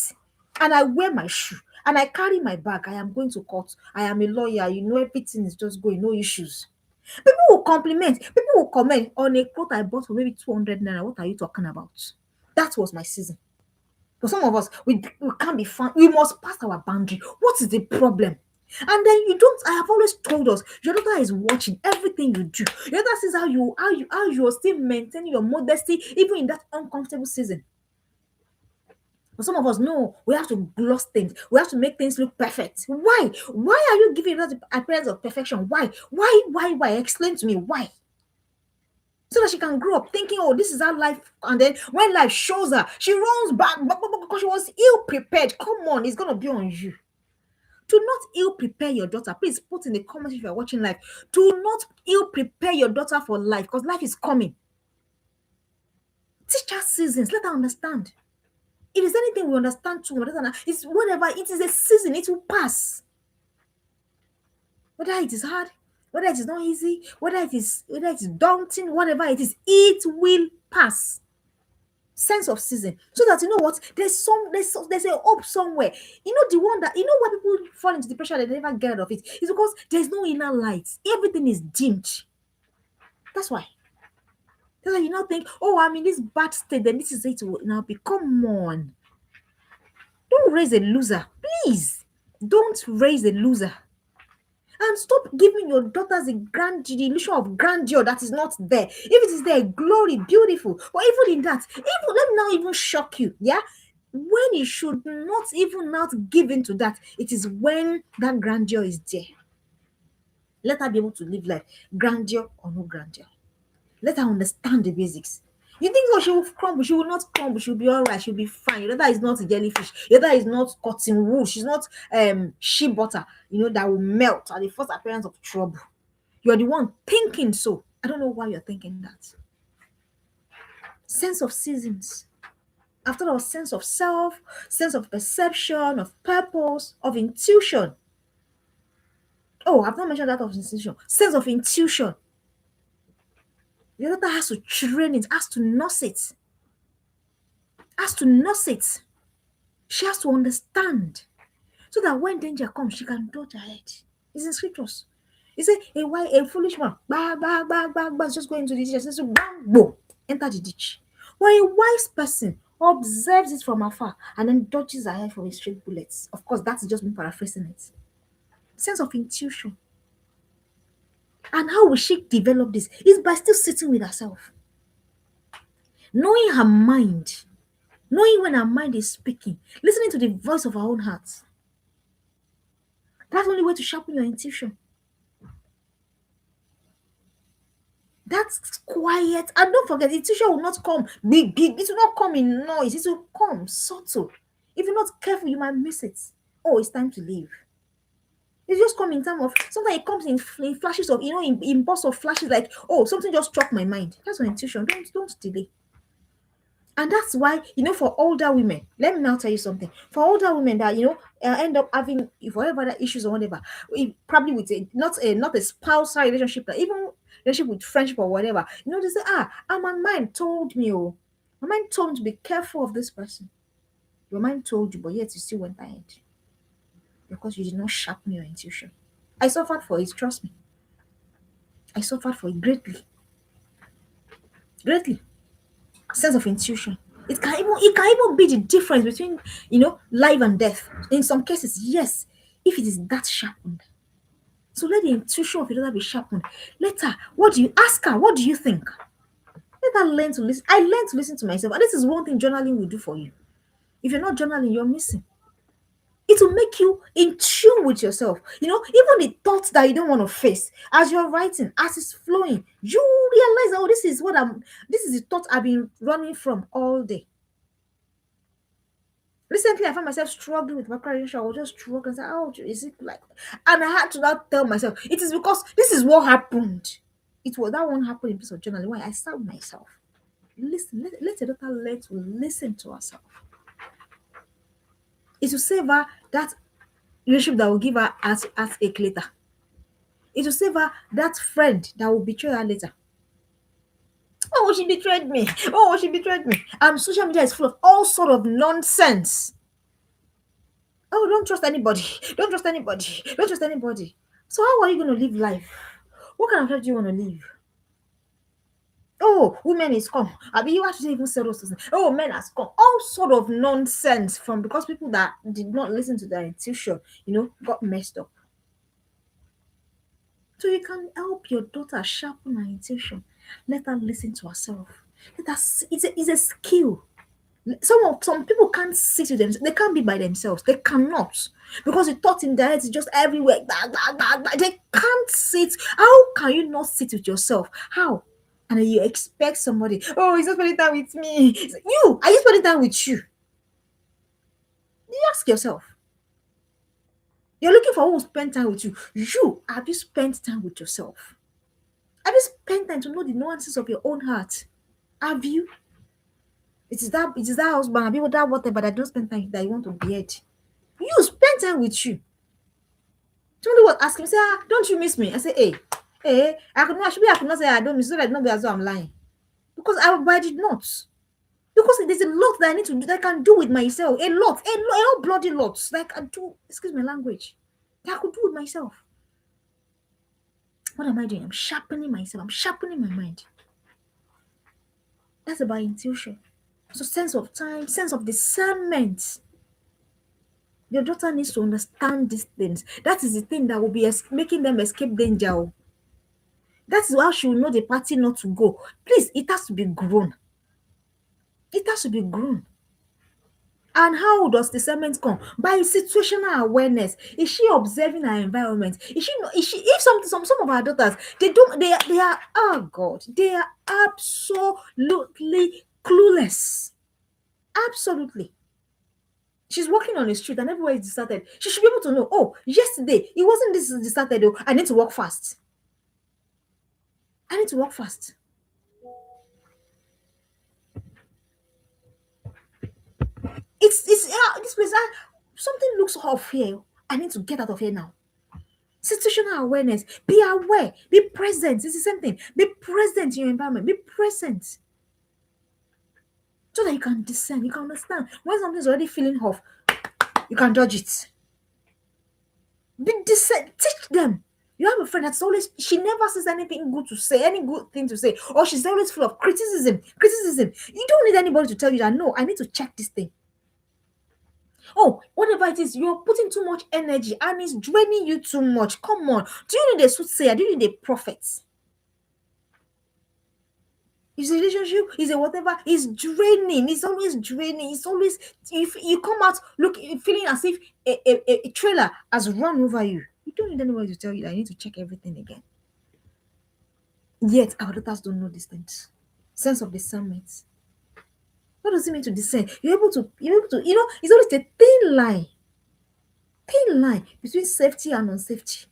and I wear my shoe and I carry my bag, I am going to court. I am a lawyer. You know, everything is just going, no issues. People will compliment, people will comment on a cloth I bought for maybe 200 naira. What are you talking about? That was my season. For some of us, we can't be fun. We must pass our boundary. What is the problem? And then you don't. I have always told us your daughter is watching everything you do. Your daughter sees how you are still maintaining your modesty even in that uncomfortable season. But some of us, no, we have to gloss things. We have to make things look perfect. Why? Why are you giving that appearance of perfection? Why? Why? Explain to me why. So that she can grow up thinking, oh, this is our life. And then when life shows her, she runs back because she was ill prepared. Come on, it's going to be on you. Do not ill prepare your daughter. Please put in the comments if you're watching live. Do not ill prepare your daughter for life because life is coming. Teach her seasons. Let her understand. If there's anything we understand too, it's whatever. It is a season. It will pass. Whether it is hard, whether it is not easy, whether it is daunting, whatever it will pass. Sense of season, so that you know what there's a hope somewhere. You know the one that you know why people fall into depression and they never get out of it is because there's no inner light. Everything is dimmed. That's why. That's why you now think, oh, I'm in this bad state, then this is it will now be. Come on, don't raise a loser, please. Don't raise a loser. And stop giving your daughters the illusion of grandeur that is not there. If it is there, glory, beautiful. But even in that, even let me now even shock you. Yeah. When you should not even not give into that, it is when that grandeur is there. Let her be able to live life, grandeur or no grandeur. Let her understand the basics. You think, oh, she will crumble? She will not crumble. She'll be all right. She'll be fine. Your daughter is not a jellyfish. Your daughter is not cotton wool. She's not shea butter. That will melt at the first appearance of trouble. You're the one thinking so. I don't know why you're thinking that. Sense of seasons. After all, sense of self, sense of perception, of purpose, of intuition. Oh, I've not mentioned that of intuition. Sense of intuition. Your daughter has to train it, has to nurse it. Has to nurse it. She has to understand so that when danger comes, she can dodge ahead. It's in scriptures. He said, a foolish man, just go into the ditch, so bang, boom, enter the ditch. While a wise person observes it from afar and then dodges ahead from his straight bullets. Of course, that's just me paraphrasing it. Sense of intuition. And how will she develop this? Is by still sitting with herself. Knowing her mind. Knowing when her mind is speaking. Listening to the voice of her own heart. That's the only way to sharpen your intuition. That's quiet. And don't forget, intuition will not come big. It will not come in noise. It will come subtle. If you're not careful, you might miss it. Oh, it's time to leave. It just comes in terms of sometimes it comes in flashes of in bursts of flashes like, oh, something just struck my mind. That's your intuition. Don't delay. And that's why, for older women, let me now tell you something. For older women that, end up having whatever the issues or whatever, probably with not a spousal relationship, but even relationship with friendship or whatever, they say, my mind told me, my mind told me to be careful of this person. Your mind told you, but yet you still went ahead because you did not sharpen your intuition. I suffered for it, trust me. I suffered for it greatly. Greatly. Sense of intuition. It can even be the difference between life and death. In some cases, yes, if it is that sharpened. So let the intuition of your daughter be sharpened. Let her, what do you ask her? What do you think? Let her learn to listen. I learned to listen to myself. And this is one thing journaling will do for you. If you're not journaling, you're missing. It will make you in tune with yourself. Even the thoughts that you don't want to face, as you're writing, as it's flowing, you realize, oh, this is the thought I've been running from all day. Recently, I found myself struggling with macronutrition. I was just struggling. I said, oh, is it like? And I had to now tell myself, it is because this is what happened. It was that one happened in piece of journaling. Why I sat with myself. Listen, let your daughter learn to listen to herself. It will save her that relationship that will give her heartache later. It will save her that friend that will betray her later. Oh, she betrayed me. Oh, she betrayed me. And social media is full of all sort of nonsense. Oh, don't trust anybody. Don't trust anybody. Don't trust anybody. So how are you going to live life? What kind of life do you want to live? Oh, women is come. I mean, you actually even say those things. Oh, men has come. All sort of nonsense from because people that did not listen to their intuition, got messed up. So you can help your daughter sharpen her intuition. Let her listen to herself. It's a skill. Some people can't sit with them. They can't be by themselves. They cannot because the thought in their head is just everywhere. Blah, blah, blah, blah. They can't sit. How can you not sit with yourself? How? And then you expect somebody. Oh, he's not spending time with me. You are you spending time with you? You ask yourself. You're looking for who will spend time with you. You have you spent time with yourself? Have you spent time to know the nuances of your own heart? Have you? It is that husband, people that whatever that don't spend time that you want to beard. You spend time with you. Somebody was asking me, say, don't you miss me? I say, hey, I could not say I don't miss you, so that not be as though I'm lying. Because but I did not. Because there's a lot that I need to do that I can do with myself. A whole bloody lot. Like I do, excuse my language. That I could do with myself. What am I doing? I'm sharpening myself. I'm sharpening my mind. That's about intuition. So sense of time, sense of discernment. Your daughter needs to understand these things. That is the thing that will be making them escape danger. Oh. That is how she will know the party not to go. Please, it has to be grown. It has to be grown. And how does discernment come? By situational awareness. Is she observing her environment? If some of our daughters, they are oh God, they are absolutely clueless. Absolutely. She's walking on the street and everywhere is deserted. She should be able to know, oh, yesterday it wasn't this deserted though. I need to walk fast. I need to walk fast. It's this place. Something looks off here. I need to get out of here now. Situational awareness. Be aware. Be present. It's the same thing. Be present in your environment. Be present. So that you can discern. You can understand. When something's already feeling off, you can dodge it. Be discern. Teach them. You have a friend that's always, she never says anything good to say, any good thing to say, or she's always full of criticism. You don't need anybody to tell you that, no, I need to check this thing. Oh, whatever it is, you're putting too much energy and it's draining you too much. Come on. Do you need a soothsayer? Do you need a prophet? Is a relationship, is a whatever, is draining. It's always draining. It's always, if you come out feeling as if a trailer has run over you. You don't need anybody to tell you that I need to check everything again. Yet our daughters don't know these things. Sense of discernment. What does it mean to discern? You're able to, it's always a thin line between safety and unsafety.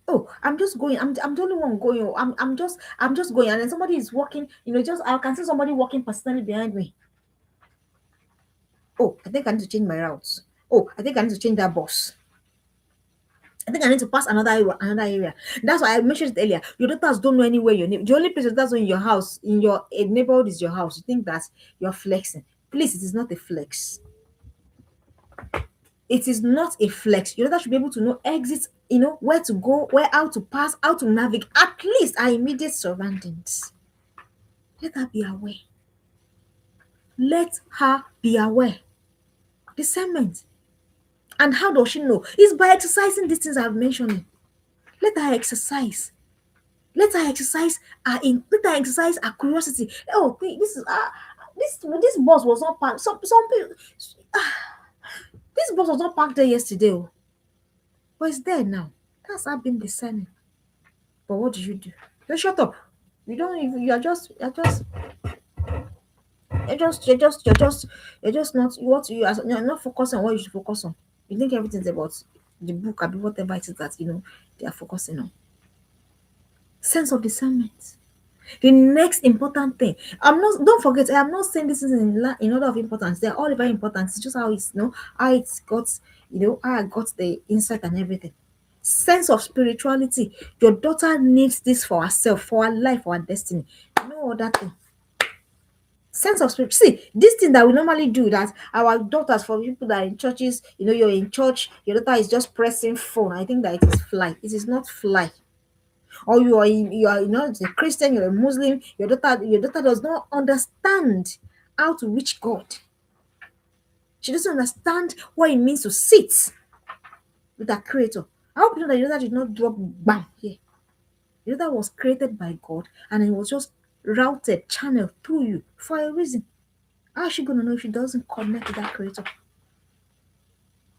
Oh, I'm just going. I'm the only one going. Oh, I'm just going, and then somebody is walking. Just I can see somebody walking personally behind me. Oh, I think I need to change my routes. Oh, I think I need to change that bus. I think I need to pass another area. That's why I mentioned it earlier. Your daughters don't know anywhere your neighbor. The only place that's in your house, in your neighborhood, is your house. You think that you're flexing. Please, it is not a flex. It is not a flex. Your daughter should be able to know exits, where to go, where how to pass, how to navigate, at least our immediate surroundings. Let her be aware. Let her be aware. Discernment. And how does she know? It's by exercising these things I've mentioned. Let her exercise. Let her exercise let her exercise her curiosity. Oh, this is this bus was not parked. Some people, this bus was not parked there yesterday, oh, but it's there now. That's her being discerning. But what do? You shut up. You don't even. You're just not what you're not focusing on what you should focus on. You think everything's about the book or whatever it is that they are focusing on. Sense of discernment. The next important thing, don't forget, I am not saying this is in order of importance. They're all very important. It's just how it's how it's got, how I got the insight and everything. Sense of spirituality. Your daughter needs this for herself, for her life, for her destiny. No other thing. Sense of spirit. See, this thing that we normally do, that our daughters, for people that are in churches, you're in church, your daughter is just pressing phone. I think that it is fly. It is not fly. Or you are a Christian, you're a Muslim, your daughter does not understand how to reach God. She doesn't understand what it means to sit with her creator. I hope you know that your daughter did not drop bam here. Your daughter was created by God, and it was just routed, channeled through you for a reason. How is she gonna know if she doesn't connect with that creator?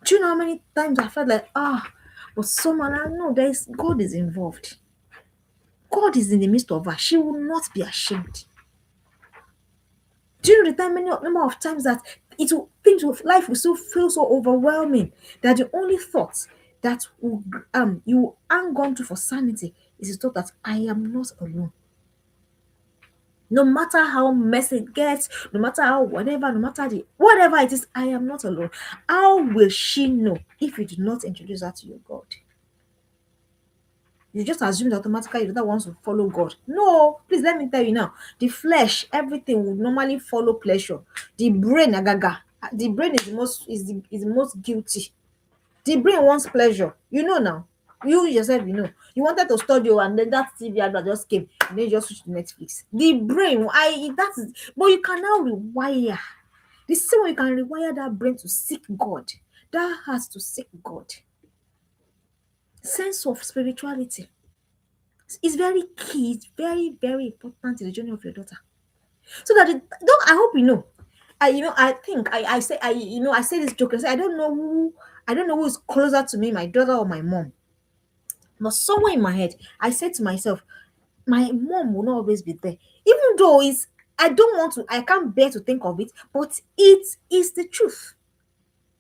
Do you know how many times I felt like but someone I know God is involved. God is in the midst of her. She will not be ashamed. Do you know the number of times that things with life will still feel so overwhelming that the only thought that you will hang on to for sanity is the thought that I am not alone. No matter how messy it gets, no matter how whatever, no matter whatever it is, I am not alone. How will she know if you do not introduce her to your God? You just assume that automatically your daughter wants to follow God. No, please let me tell you now. The flesh, everything would normally follow pleasure. The brain, agaga. The brain is the most guilty. The brain wants pleasure. You know now. You yourself, You wanted to study, and then that TV advert just came, and then you just switch to Netflix. The brain, but you can now rewire. The same way you can rewire that brain to seek God. That has to seek God. Sense of spirituality. It's very key. It's very, very important in the journey of your daughter. So that don't I hope you know. I think I say I say this joke. I say I don't know who is closer to me, my daughter or my mom. But somewhere in my head, I said to myself, my mom will not always be there. Even though I can't bear to think of it, but it is the truth.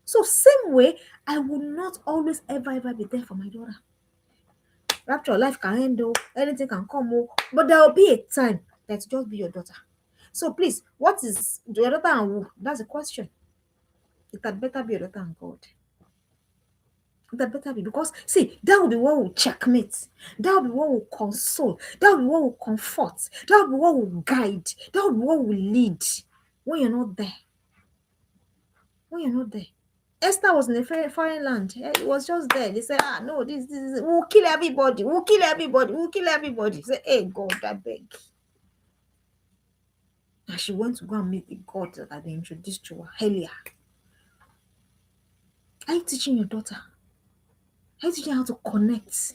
So same way, I will not always ever be there for my daughter. Rapture, life can end, anything can come, but there will be a time that just be your daughter. So please, what is your daughter and who? That's the question. It had better be your daughter and God. That better be, because see, that will be what will checkmate, that will be what will console, that will be what will comfort, that will be what will guide, that will be what will lead when you're not there. When you're not there. Esther was in a foreign land. It was just there. They said, no, this we'll kill everybody, we'll kill everybody, we'll kill everybody. Say, hey, God, I beg. And she went to go and meet the God that had been introduced to her earlier. Are you teaching your daughter? Are you teaching her how to connect?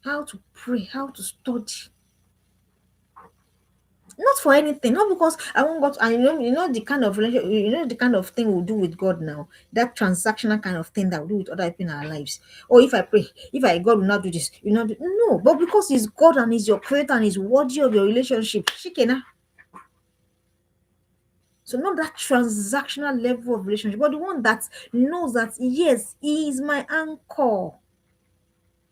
How to pray? How to study? Not for anything, not because I want God. And the kind of relationship, the kind of thing we'll do with God now. That transactional kind of thing that we do with other people in our lives. Or if I pray, God will not do this, you know. No, but because He's God and He's your creator and He's worthy of your relationship. Shikena. So not that transactional level of relationship, but the one that knows that yes, He is my anchor.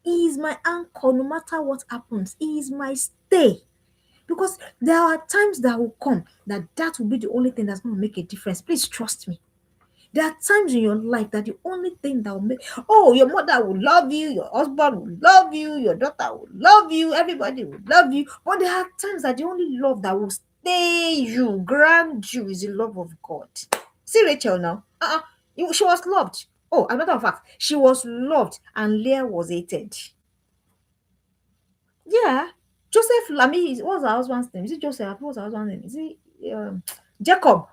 He is my anchor no matter what happens. He is my stay. Because there are times that will come that will be the only thing that's going to make a difference. Please trust me. There are times in your life that the only thing that will make, your mother will love you, your husband will love you, your daughter will love you, everybody will love you. But there are times that the only love that will stay you, ground you, is the love of God. See Rachel now. She was loved. Oh, as a matter of fact, she was loved and Leah was hated. Yeah. Joseph, I mean, what's her husband's name? Is it Joseph? What's her husband's name? Is it Jacob?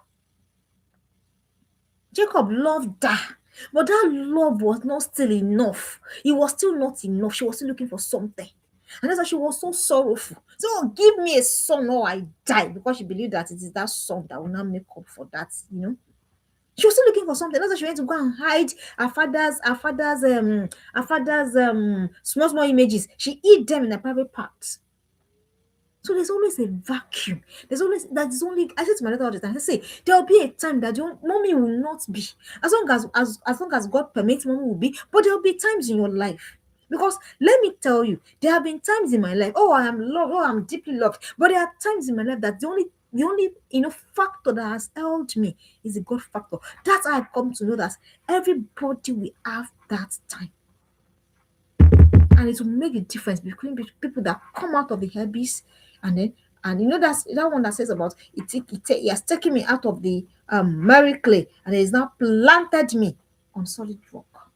Jacob loved her. But that love was not still enough. It was still not enough. She was still looking for something. And that's why she was so sorrowful. So give me a son or I die. Because she believed that it is that son that will now make up for that, you know. She was still looking for something. That's why she went to go and hide her father's small, small images. She hid them in a private part. So there's always a vacuum. There's always that is only I said to my daughter all the time, I say there'll be a time that your mommy will not be. As long as God permits, mommy will be, but there'll be times in your life. Because let me tell you, there have been times in my life, oh, I am loved, oh, I'm deeply loved. But there are times in my life that the only factor that has held me is the God factor. That's how I've come to know that everybody will have that time. And it will make a difference between people that come out of the abyss and then that's that one that says about he has taken me out of the merry clay and he has now planted me on solid rock.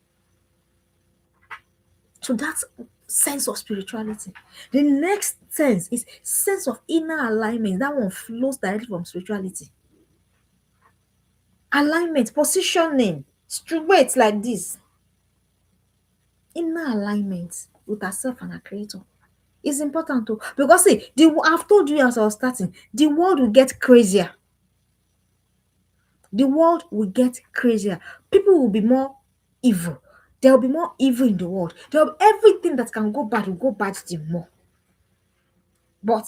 So that's sense of spirituality. The next sense is sense of inner alignment. That one flows directly from spirituality. Alignment, positioning, weights like this. Inner alignment with ourself and our creator. It's important too because see, I've told you as I was starting, the world will get crazier. The world will get crazier. People will be more evil. There will be more evil in the world. There will be everything that can go bad will go bad the more. But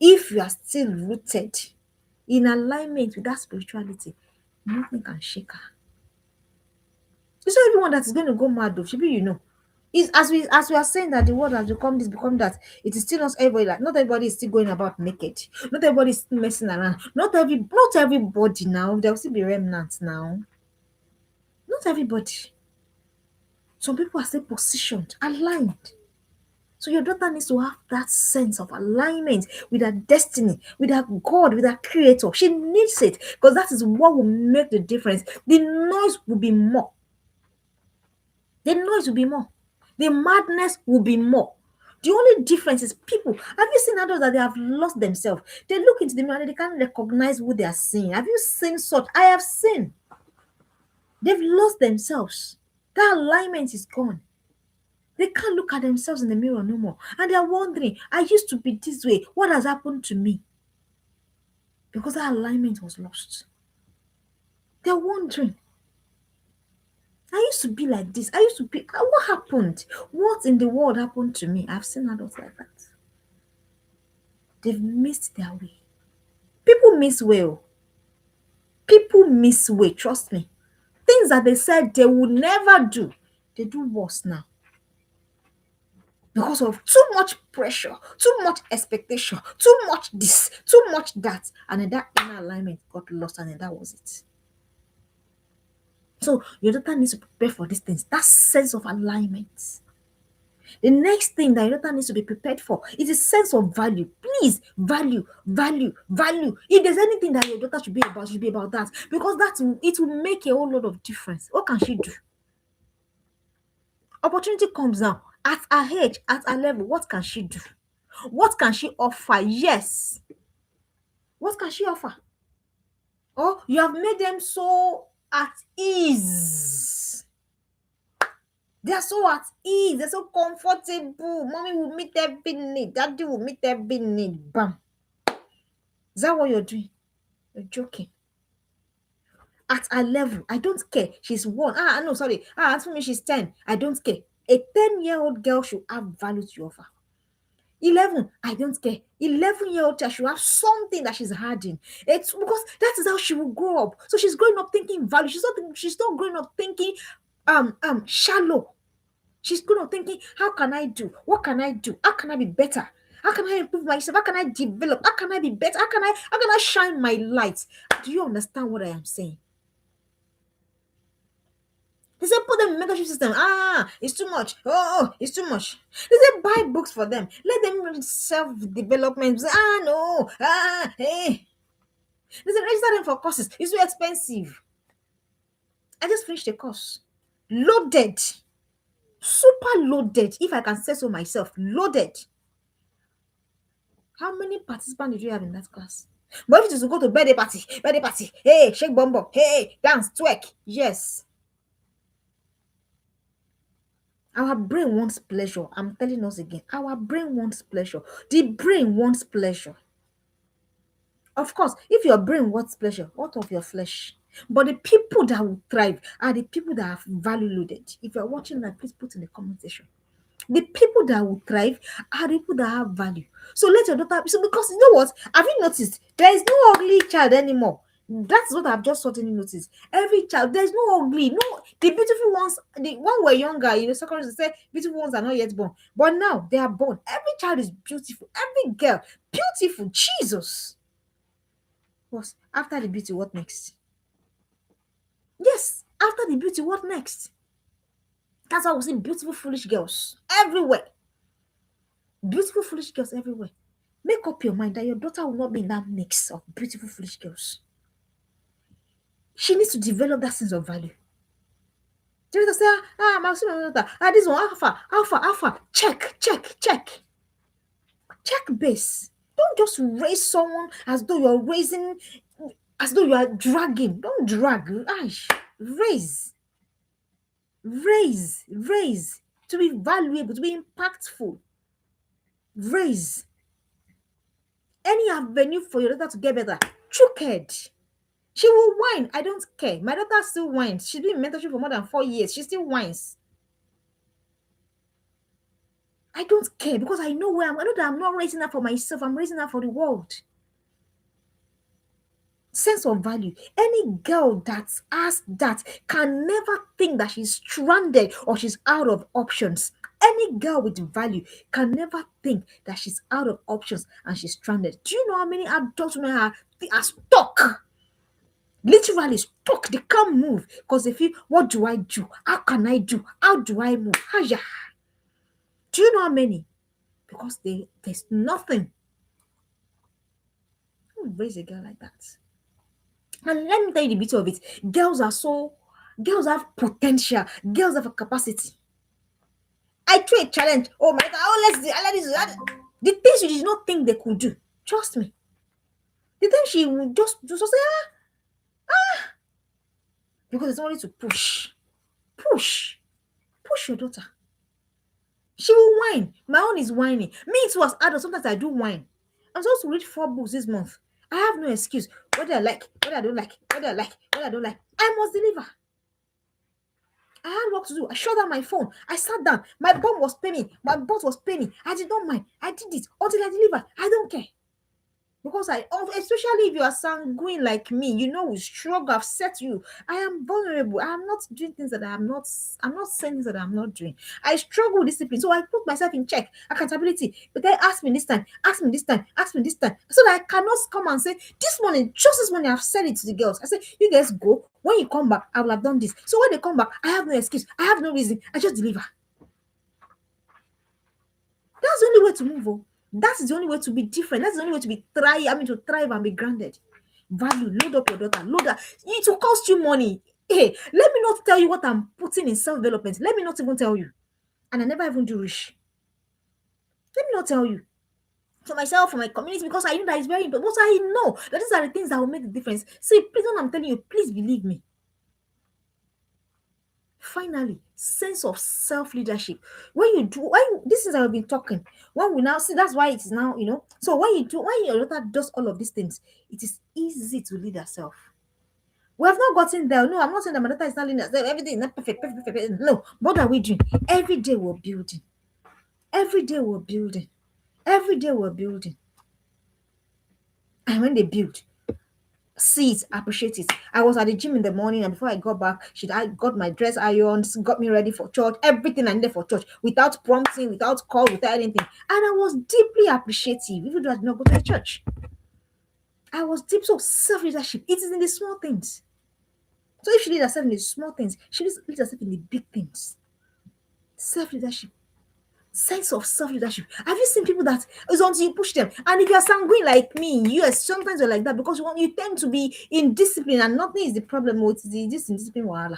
if you are still rooted in alignment with that spirituality, nothing can shake her. It's not everyone that is going to go mad though. Maybe you know. Is as we are saying that the world has become this, become that, it is still not everybody, like not everybody is still going about naked. Not everybody is still messing around. Not everybody now. There will still be remnants now. Not everybody. Some people are still positioned, aligned. So your daughter needs to have that sense of alignment with her destiny, with her God, with her creator. She needs it because that is what will make the difference. The noise will be more. The noise will be more. The madness will be more. The only difference is people. Have you seen adults that they have lost themselves? They look into the mirror and they can't recognize who they are seeing. Have you seen such? I have seen. They've lost themselves. That alignment is gone. They can't look at themselves in the mirror no more. And they are wondering, I used to be this way. What has happened to me? Because that alignment was lost. They're wondering, I used to be like this. I used to be. What happened? What in the world happened to me? I've seen adults like that. They've missed their way. People miss way. Oh. People miss way. Trust me. Things that they said they would never do, they do worse now. Because of too much pressure, too much expectation, too much this, too much that. And then that inner alignment got lost, and then that was it. So your daughter needs to prepare for these things. That sense of alignment. The next thing that your daughter needs to be prepared for is a sense of value. Please, value, value, value. If there's anything that your daughter should be about, should be about that. Because it will make a whole lot of difference. What can she do? Opportunity comes now. At her age, at her level, what can she do? What can she offer? Yes. What can she offer? Oh, you have made them so at ease. They're so at ease. They're so comfortable. Mommy will meet every need. Daddy will meet every need. Bam. Is that what you're doing? You're joking. At her level, I don't care. She's 1. No, sorry. As for me, she's 10. I don't care. A 10-year-old girl should have value to offer. 11, I don't care. 11-year-old child should have something that she's hiding. It's because that is how she will grow up. So she's growing up thinking value. She's not growing up thinking shallow. She's growing up thinking, how can I do? What can I do? How can I be better? How can I improve myself? How can I develop? How can I be better? How can I shine my light? Do you understand what I am saying? They say put them in mentorship system. It's too much. Oh, it's too much. They say buy books for them. Let them read self-development. No. Hey. They say register them for courses. It's too expensive. I just finished the course loaded, super loaded, if I can say so myself, loaded. How many participants did you have in that class? But if it is to go to birthday party, hey, shake bumbo, hey, dance, twerk, yes. Our brain wants pleasure. I'm telling us again, our brain wants pleasure. The brain wants pleasure. Of course, if your brain wants pleasure, what of your flesh? But the people that will thrive are the people that have value loaded. If you're watching that, please put in the comment section. The people that will thrive are the people that have value. So let your daughter. So because you know what? Have you noticed? There is no ugly child anymore. That's what I've just suddenly noticed. Every child, there's no ugly. No, the beautiful ones, the one were younger, secondary say beautiful ones are not yet born. But now they are born. Every child is beautiful. Every girl, beautiful. Jesus. Was after the beauty, what next? Yes, after the beauty, what next? That's why we see beautiful, foolish girls everywhere. Beautiful, foolish girls everywhere. Make up your mind that your daughter will not be in that mix of beautiful, foolish girls. She needs to develop that sense of value. She needs to say, my daughter, this one, alpha, check base. Don't just raise someone as though you're raising, as though you are dragging. Don't drag. Aish, raise. Raise to be valuable, to be impactful. Raise any avenue for your daughter to get better. Crooked. She will whine. I don't care. My daughter still whines. She's been in mentorship for more than 4 years. She still whines. I don't care because I know where I know that I'm not raising her for myself. I'm raising her for the world. Sense of value. Any girl that asks that can never think that she's stranded or she's out of options. Any girl with value can never think that she's out of options and she's stranded. Do you know how many adult women are stuck? Literally stuck. They can't move because they feel, what do I do? How can I do? How do I move? Hiya. Do you know how many? Because there's nothing. Who would raise a girl like that? And let me tell you the beauty of it. Girls have potential. Girls have a capacity. I threw a challenge. Oh my God. Oh, let's do that. The things you did not think they could do. Trust me. The things she would just say, because it's only to push. Push your daughter. She will whine. My own is whining. Me, it was adult. Sometimes I do whine. I'm supposed to read 4 books this month. I have no excuse. Whether I like, whether I don't like, whether I like, whether I don't like, I must deliver. I had work to do. I shut down my phone. I sat down. My bum was paining. My butt was paining. I did not mind. I did it until I delivered. I don't care. Because especially if you are sanguine like me, we struggle. I've said to you, I am vulnerable. I am not doing things that I'm not saying things that I'm not doing. I struggle with discipline. So I put myself in check, accountability. But then ask me this time, ask me this time, ask me this time. So that I cannot come and say, just this morning, I've said it to the girls. I said, you guys go. When you come back, I will have done this. So when they come back, I have no excuse. I have no reason. I just deliver. That's the only way to move on. That's the only way to be different. That's the only way to thrive and be grounded. Value, load up your daughter, load her. It will cost you money. Hey, let me not tell you what I'm putting in self-development. Let me not even tell you. And I never even do wish. Let me not tell you. For myself, for my community, because I know that it's very important. But I know that these are the things that will make the difference. See, please, when I'm telling you, please believe me. Finally, sense of self-leadership. This is I've been talking. When we now see, that's why it is now, So when your daughter does all of these things, it is easy to lead herself. We have not gotten there. No, I'm not saying that my daughter is not leading herself. Everything is not perfect. No, what are we doing? Every day we're building. Every day we're building. Every day we're building. And when they build, see it, appreciate it. I was at the gym in the morning, and before I got back, I got my dress ironed, got me ready for church, everything I needed for church, without prompting, without call, without anything. And I was deeply appreciative, even though I did not go to the church. I was deep. So self-leadership, it is in the small things. So if she leads herself in the small things, she leads herself in the big things. Self-leadership. Sense of self-leadership. Have you seen people that it's until you push them? And if you're sanguine like me, yes, sometimes you're like that because you tend to be indisciplined, and nothing is the problem with this indiscipline wahala.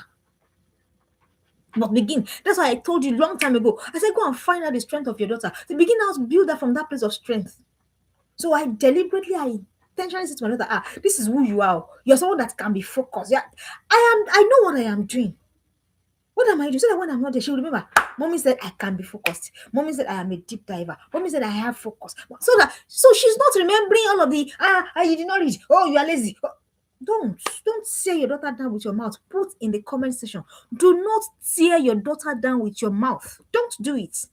But begin. That's why I told you long time ago. I said, go and find out the strength of your daughter. To begin now to build that from that place of strength. So I intentionally said to my daughter, this is who you are. You're someone that can be focused. Yeah, I know what I am doing. What am I doing? So that when I'm not there, she will remember. Mommy said I can be focused. Mommy said I am a deep diver. Mommy said I have focus. So she's not remembering all of the you did not read. Oh, you are lazy. Oh, don't tear your daughter down with your mouth. Put in the comment section. Do not tear your daughter down with your mouth. Don't do it.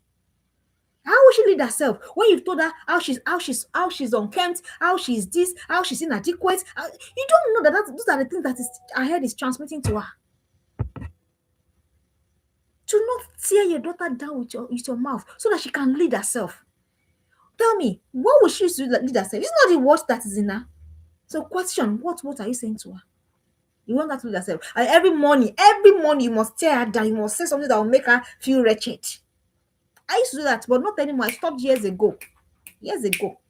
How will she lead herself when you've told her how she's unkempt, how she's this, how she's inadequate? You don't know those are the things that is her head is transmitting to her. Do not tear your daughter down with your mouth so that she can lead herself. Tell me, what will she use to lead herself? It's not the word that is in her. So question, what are you saying to her? You want her to lead herself. And every morning you must tear her down. You must say something that will make her feel wretched. I used to do that, but not anymore. I stopped years ago. Years ago.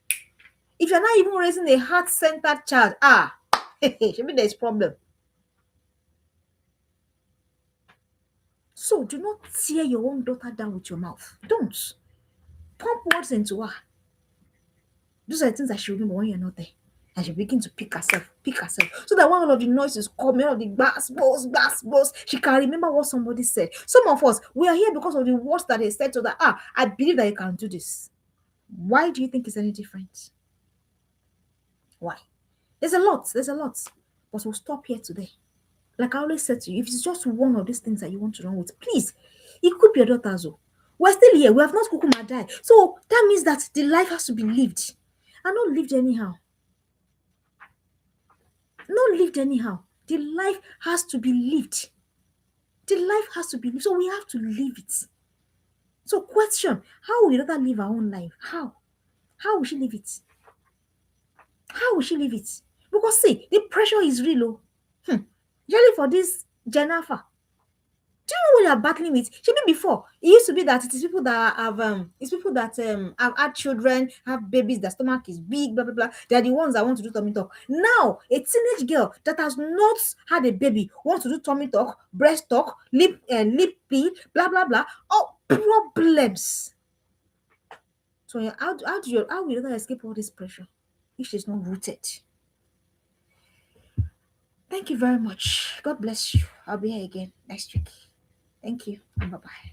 If you're not even raising a heart-centered child, maybe there's problem. So do not tear your own daughter down with your mouth. Don't. Pump words into her. Those are the things that she remember when you're not there. And she begin to pick herself. So that when all of the noises come, all of the bass, she can remember what somebody said. Some of us, we are here because of the words that they said to that. I believe that you can do this. Why do you think it's any different? Why? There's a lot. But we'll stop here today. Like I always said to you, if it's just one of these things that you want to run with, please equip your daughters. We're still here. We have not kukuma died. So that means that the life has to be lived. And not lived anyhow. Not lived anyhow. The life has to be lived. The life has to be lived. So we have to live it. So question, how will your daughter live her own life? How? How will she live it? How will she live it? Because see, the pressure is real. Usually for this Jennifer, do you know what you're battling with? Maybe before it used to be that it is people that have had children, have babies, their stomach is big, blah blah blah. They're the ones that want to do tummy talk. Now, a teenage girl that has not had a baby wants to do tummy talk, breast talk, lip feed, blah blah blah. All problems. So how will you escape all this pressure if she's not rooted? Thank you very much. God bless you. I'll be here again next week. Thank you. Bye bye.